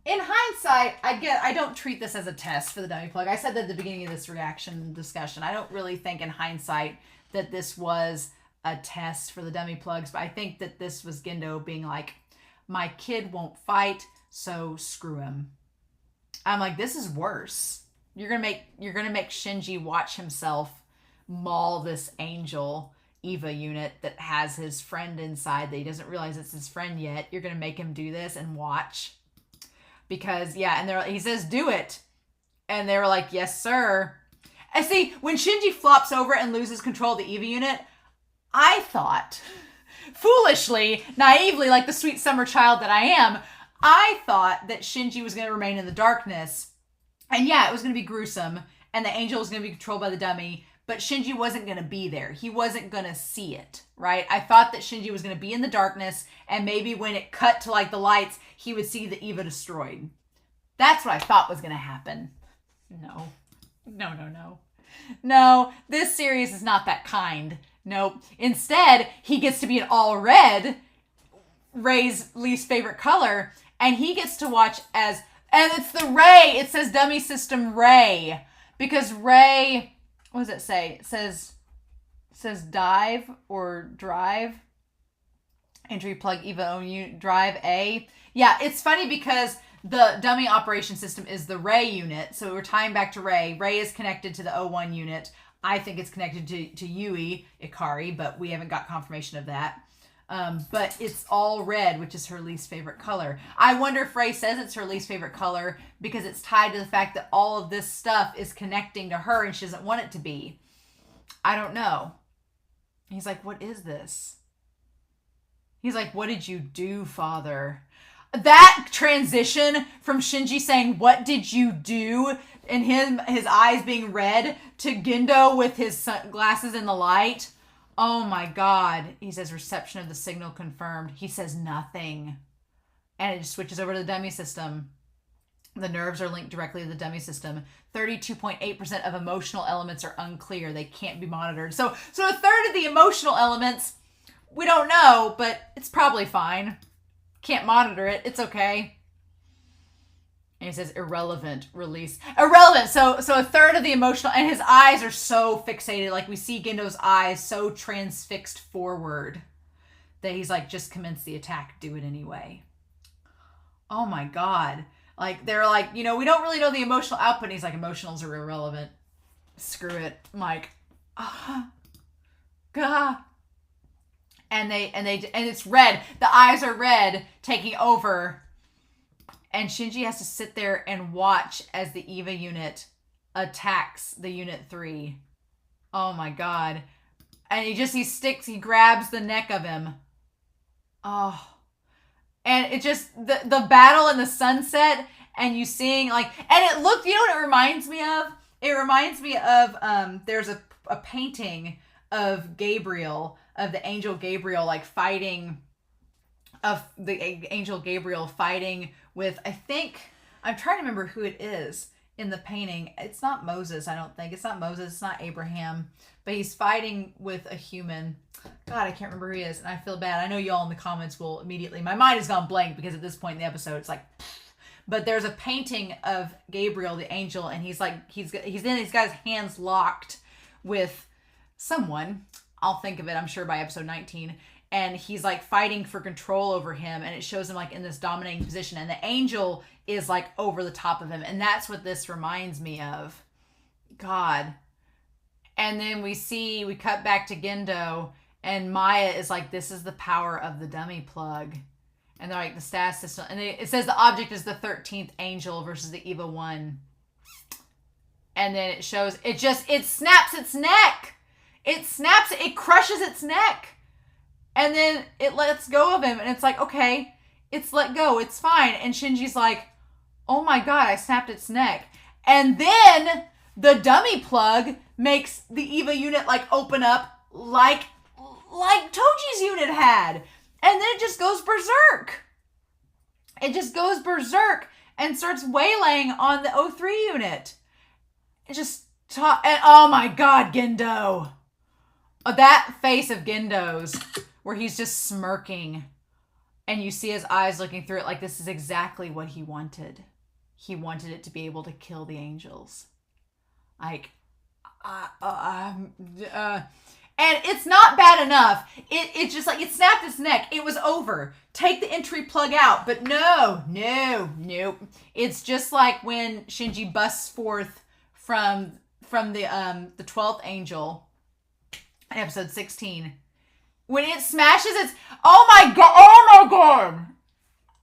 In hindsight, I don't treat this as a test for the dummy plug. I said that at the beginning of this reaction discussion. I don't really think in hindsight that this was a test for the dummy plugs, but I think that this was Gendo being like, my kid won't fight, so screw him. I'm like, this is worse. You're gonna make Shinji watch himself maul this angel Eva unit that has his friend inside that he doesn't realize it's his friend yet. You're gonna make him do this and watch. Because, yeah, and he says, do it. And they were like, yes, sir. And see, when Shinji flops over and loses control of the Eva unit, I thought, foolishly, naively, like the sweet summer child that I am, I thought that Shinji was going to remain in the darkness. And yeah, it was going to be gruesome. And the angel was going to be controlled by the dummy. But Shinji wasn't going to be there. He wasn't going to see it, right? I thought that Shinji was going to be in the darkness, and maybe when it cut to like the lights, he would see the Eva destroyed. That's what I thought was going to happen. No. No, this series is not that kind. Nope. Instead, he gets to be an all red, Ray's least favorite color, and he gets to watch as, and it's the Ray. It says dummy system Ray, because Ray, what does it say? It says dive or drive. Entry plug Eva own unit drive A. Yeah, it's funny because the dummy operation system is the Ray unit. So we're tying back to Ray. Ray is connected to the O1 unit. I think it's connected to Yui Ikari, but we haven't got confirmation of that. But it's all red, which is her least favorite color. I wonder if Ray says it's her least favorite color because it's tied to the fact that all of this stuff is connecting to her and she doesn't want it to be. I don't know. He's like, what is this? He's like, what did you do, father? That transition from Shinji saying, what did you do? And his eyes being red to Gendo with his sunglasses in the light. Oh my God. He says, reception of the signal confirmed. He says nothing. And it just switches over to the dummy system. The nerves are linked directly to the dummy system. 32.8% of emotional elements are unclear. They can't be monitored. So a third of the emotional elements, we don't know, but it's probably fine. Can't monitor it. It's okay. And he says irrelevant release. Irrelevant. So a third of the emotional, and his eyes are so fixated. Like we see Gendo's eyes so transfixed forward that he's like, just commence the attack. Do it anyway. Oh my God. Like they're like, we don't really know the emotional output. And he's like, emotionals are irrelevant. Screw it. I'm like, God. And it's red. The eyes are red, taking over. And Shinji has to sit there and watch as the EVA unit attacks the Unit 3. Oh my God. And he grabs the neck of him. Oh. And it just, the battle in the sunset, and you seeing and it looked, you know what it reminds me of? It reminds me of, there's a painting of Gabriel, of the angel Gabriel, fighting, of the angel Gabriel fighting with, I think, I'm trying to remember who it is in the painting. It's not Moses, I don't think. It's not Moses, it's not Abraham, but he's fighting with a human. God, I can't remember who he is, and I feel bad. I know y'all in the comments will immediately, my mind has gone blank because at this point in the episode, it's like, but there's a painting of Gabriel, the angel, and he's got his hands locked with someone. I'll think of it, I'm sure, by episode 19. And he's fighting for control over him, and it shows him in this dominating position, and the angel is over the top of him, and that's what this reminds me of. God. And then we cut back to Gendo, and Maya is like, this is the power of the dummy plug. And they're like, the status system, and it says the object is the 13th Angel versus the EVA 1. And then it shows, it snaps its neck. It crushes its neck. And then it lets go of him. And it's like, okay, it's let go. It's fine. And Shinji's like, oh my God, I snapped its neck. And then the dummy plug makes the EVA unit open up like Toji's unit had. And then it just goes berserk. It just goes berserk and starts waylaying on the O3 unit. It just, and oh my God, Gendo. That face of Gendo's, where he's just smirking, and you see his eyes looking through it this is exactly what he wanted. He wanted it to be able to kill the angels. And it's not bad enough. It's just it snapped its neck. It was over. Take the entry plug out. But no. It's just like when Shinji busts forth from the 12th angel in episode 16. When it smashes its... Oh my God!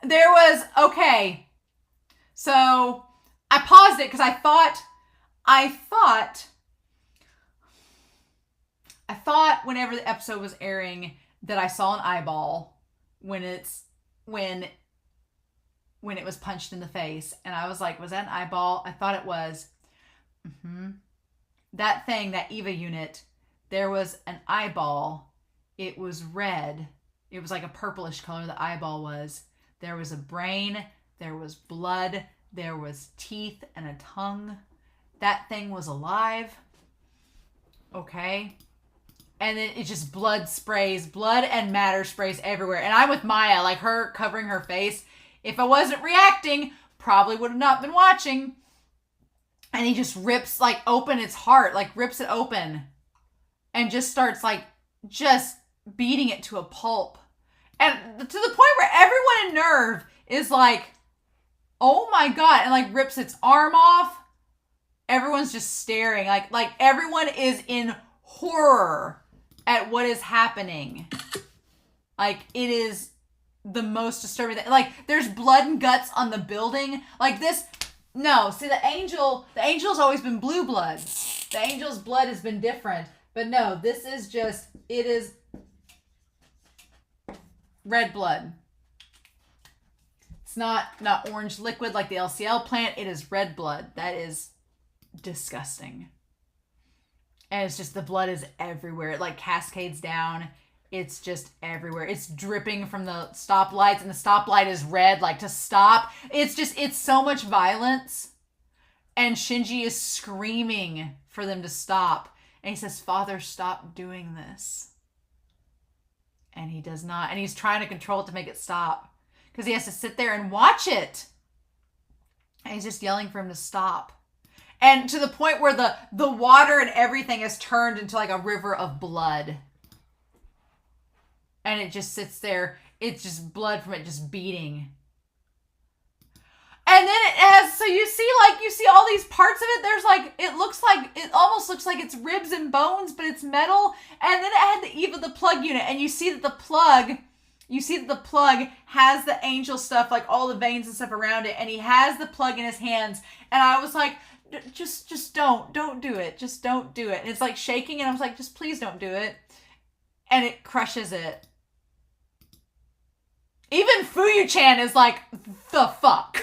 There was... Okay. So, I paused it because I thought whenever the episode was airing that I saw an eyeball when it was punched in the face. And I was like, was that an eyeball? I thought it was. That thing, that EVA unit, there was an eyeball. It was red. It was a purplish color, the eyeball was. There was a brain. There was blood. There was teeth and a tongue. That thing was alive. Okay. And then it just blood and matter sprays everywhere. And I'm with Maya, her covering her face. If I wasn't reacting, probably would have not been watching. And he just rips, open its heart, rips it open. And just starts, just beating it to a pulp. And to the point where everyone in Nerve is like, Oh my god, and like rips its arm off. Everyone's just staring. Like everyone is in horror at what is happening. Like, it is the most disturbing thing. Like, there's blood and guts on the building. Like, this... No, see, the angel's always been blue blood. The angel's blood has been different. But no, this is just... It is... red blood. It's not orange liquid like the LCL plant. It is red blood. That is disgusting. And it's just, the blood is everywhere. It, like, cascades down. It's just everywhere. It's dripping from the stoplights, and the stoplight is red, like, to stop. It's so much violence. And Shinji is screaming for them to stop. And he says, "Father, stop doing this." And he does not. And he's trying to control it to make it stop. Because he has to sit there and watch it. And he's just yelling for him to stop. And to the point where the water and everything has turned into like a river of blood. And it just sits there. It's just blood from it just beating. And then it has, so you see all these parts of it. There's like, it almost looks like it's ribs and bones, but it's metal. And then it had the plug unit. And you see that the plug has the angel stuff, like all the veins and stuff around it. And he has the plug in his hands. And I was like, just don't do it. Just don't do it. And it's like shaking, and I was like, just please don't do it. And it crushes it. Even Fuyu-chan is like, the fuck?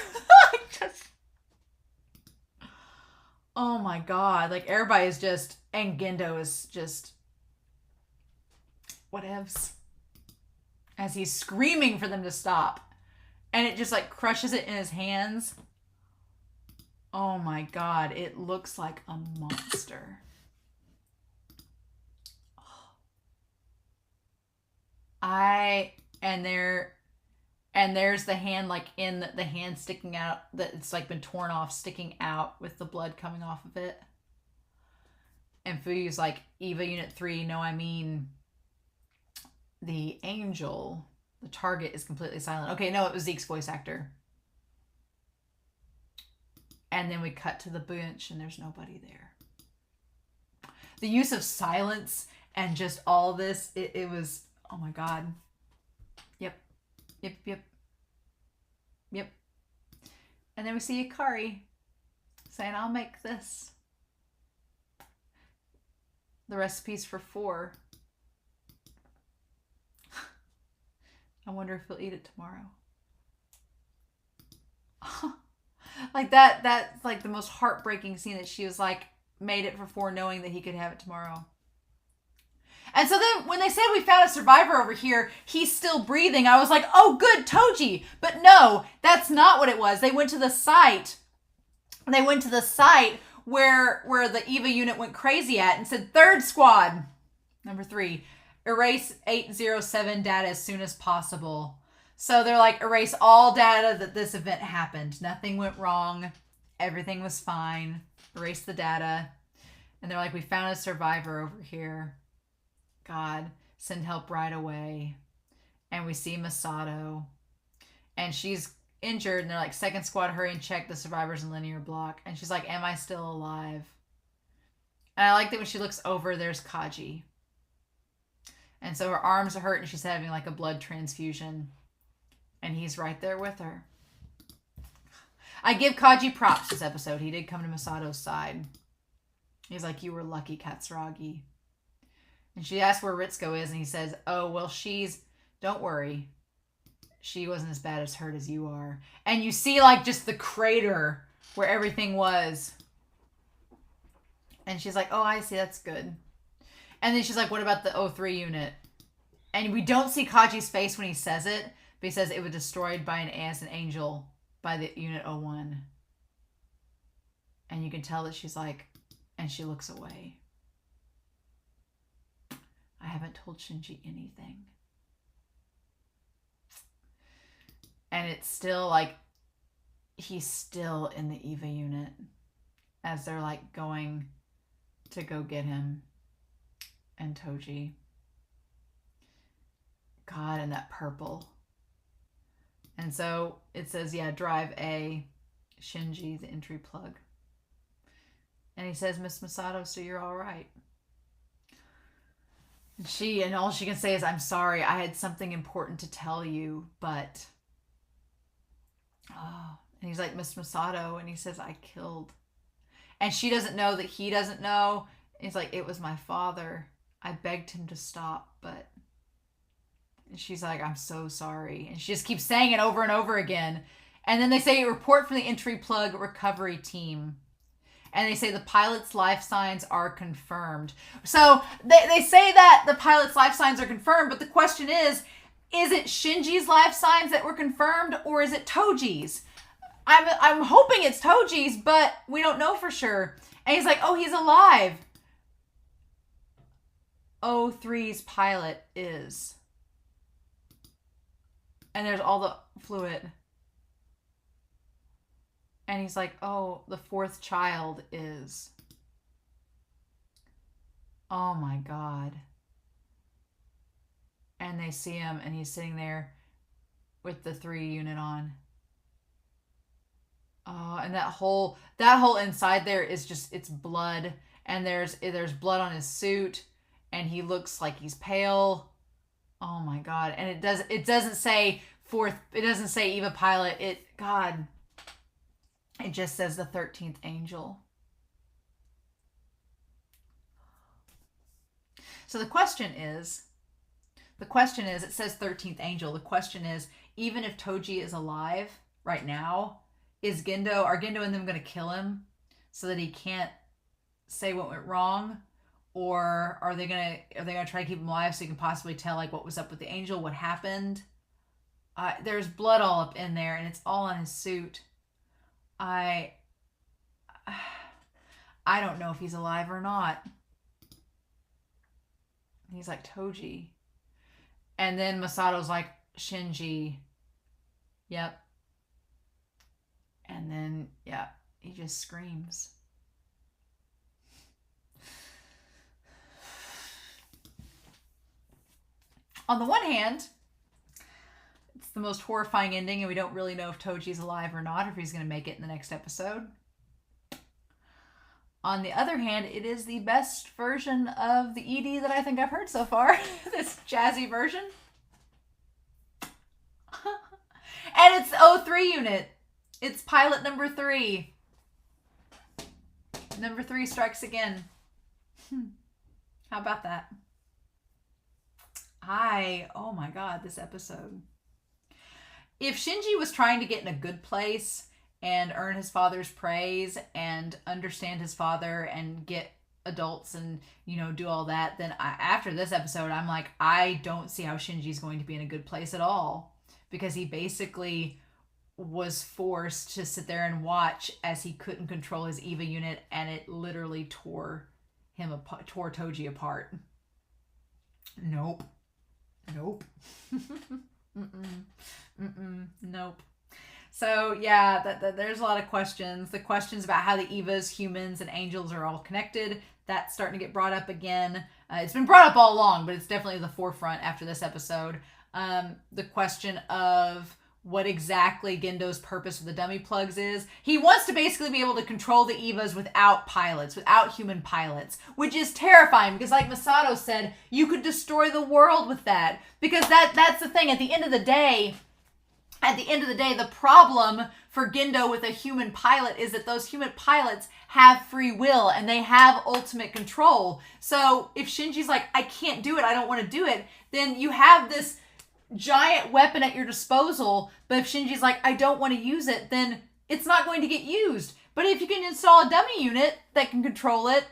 Oh my god. Like, everybody is just, and Gendo is just, whatevs. As he's screaming for them to stop. And it just like crushes it in his hands. Oh my god. It looks like a monster. And there's the hand, like, in the hand sticking out, that it's like been torn off, sticking out with the blood coming off of it. And Fuyu's like, Eva Unit 3, no, I mean, the angel, the target is completely silent. Okay, no, it was Zeke's voice actor. And then we cut to the bench, and there's nobody there. The use of silence and just all this, it was, oh my god. Yep. And then we see Akari saying, "I'll make this. The recipe's for 4. I wonder if he'll eat it tomorrow." Like that's like the most heartbreaking scene, that she was like, made it for 4 knowing that he could have it tomorrow. And so then when they said we found a survivor over here, he's still breathing, I was like, oh, good, Toji. But no, that's not what it was. They went to the site. Where the Eva unit went crazy at, and said, "Third squad, number 3, erase 807 data as soon as possible." So they're like, erase all data that this event happened. Nothing went wrong. Everything was fine. Erase the data. And they're like, we found a survivor over here. God, send help right away. And we see Masato. And she's injured. And they're like, second squad, hurry and check the survivors in linear block. And she's like, am I still alive? And I like that when she looks over, there's Kaji. And so her arms are hurt, and she's having like a blood transfusion. And he's right there with her. I give Kaji props this episode. He did come to Masato's side. He's like, you were lucky, Katsuragi. And she asks where Ritsuko is, and he says, oh, well, don't worry. She wasn't as bad as hurt as you are. And you see, like, just the crater where everything was. And she's like, oh, I see, that's good. And then she's like, what about the 03 unit? And we don't see Kaji's face when he says it, but he says it was destroyed by an angel by the unit 01. And you can tell that she's like, and she looks away. I haven't told Shinji anything. And it's still like, he's still in the Eva unit as they're like going to go get him and Toji. God, and that purple. And so it says, yeah, drive A, Shinji, the entry plug. And he says, Miss Masato, so you're all right. And all she can say is, I'm sorry, I had something important to tell you, but... Oh. And he's like, Miss Masato, and he says, I killed. And she doesn't know that he doesn't know. He's like, it was my father. I begged him to stop, but... And she's like, I'm so sorry. And she just keeps saying it over and over again. And then they say, report from the entry plug recovery team. And they say the pilot's life signs are confirmed. So they say that the pilot's life signs are confirmed, but the question is it Shinji's life signs that were confirmed, or is it Toji's? I'm hoping it's Toji's, but we don't know for sure. And he's like, oh, he's alive. O3's pilot is. And there's all the fluid. And he's like, oh, the fourth child is. Oh my God. And they see him and he's sitting there with the 3 unit on. Oh, and that whole inside there is just, it's blood. And there's blood on his suit. And he looks like he's pale. Oh my God. And it doesn't say fourth, it doesn't say Eva pilot. It just says the 13th Angel. So the question is, it says 13th Angel. The question is, even if Toji is alive right now, are Gendo and them going to kill him so that he can't say what went wrong? Or are they going to try to keep him alive so he can possibly tell like what was up with the angel, what happened? There's blood all up in there and it's all on his suit. I don't know if he's alive or not. He's like, Toji. And then Masato's like, Shinji. Yep. And then, yeah, he just screams. On the one hand, it's the most horrifying ending, and we don't really know if Toji's alive or not, or if he's going to make it in the next episode. On the other hand, it is the best version of the ED that I think I've heard so far. This jazzy version. And it's O3 unit. It's pilot number 3. Number 3 strikes again. How about that? Oh my God, this episode. If Shinji was trying to get in a good place and earn his father's praise and understand his father and get adults and, do all that, then after this episode, I'm like, I don't see how Shinji's going to be in a good place at all. Because he basically was forced to sit there and watch as he couldn't control his EVA unit, and it literally tore Toji apart. Nope. Nope. Nope. So yeah, there's a lot of questions. The questions about how the Evas, humans, and angels are all connected, that's starting to get brought up again. It's been brought up all along, but it's definitely the forefront after this episode. The question of what exactly Gendo's purpose with the dummy plugs is. He wants to basically be able to control the Evas without pilots, without human pilots, which is terrifying because like Masato said, you could destroy the world with that. Because that's the thing. At the end of the day, the problem for Gendo with a human pilot is that those human pilots have free will and they have ultimate control. So if Shinji's like, I can't do it, I don't want to do it, then you have this giant weapon at your disposal, but if Shinji's like, I don't want to use it, then it's not going to get used. But if you can install a dummy unit that can control it,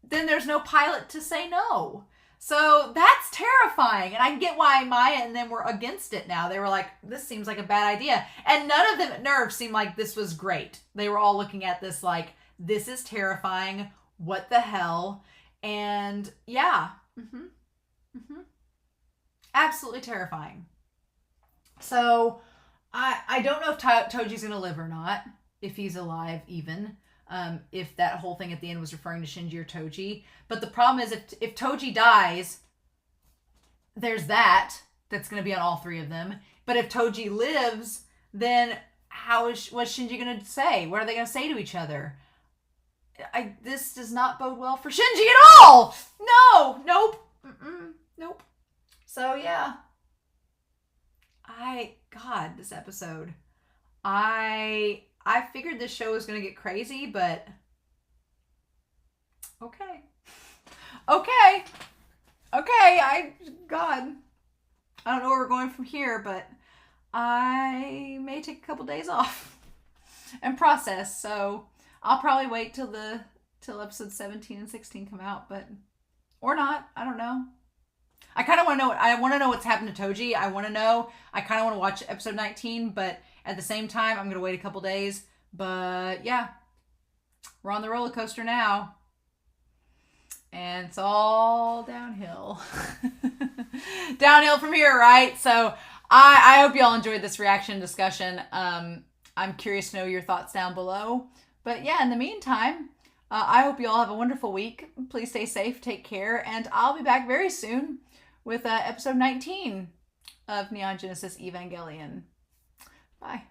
then there's no pilot to say no. So that's terrifying. And I get why Maya and them were against it now. They were like, this seems like a bad idea. And none of them at Nerve seemed like this was great. They were all looking at this like, this is terrifying. What the hell? And yeah. Absolutely terrifying. So I don't know if Toji's going to live or not, if he's alive even, if that whole thing at the end was referring to Shinji or Toji. But the problem is if Toji dies, there's that's going to be on all 3 of them. But if Toji lives, then what's Shinji going to say? What are they going to say to each other? This does not bode well for Shinji at all. No, nope, nope. So yeah, God, this episode. I figured this show was going to get crazy, but okay. God, I don't know where we're going from here, but I may take a couple days off and process. So I'll probably wait till episode 17 and 16 come out, or not. I don't know. I kind of want to know. I want to know what's happened to Toji. I kind of want to watch episode 19, but at the same time, I'm going to wait a couple days. But yeah, we're on the roller coaster now. And it's all downhill. Downhill from here, right? So I hope y'all enjoyed this reaction discussion. I'm curious to know your thoughts down below. But yeah, in the meantime, I hope you all have a wonderful week. Please stay safe, take care, and I'll be back very soon with episode 19 of Neon Genesis Evangelion. Bye.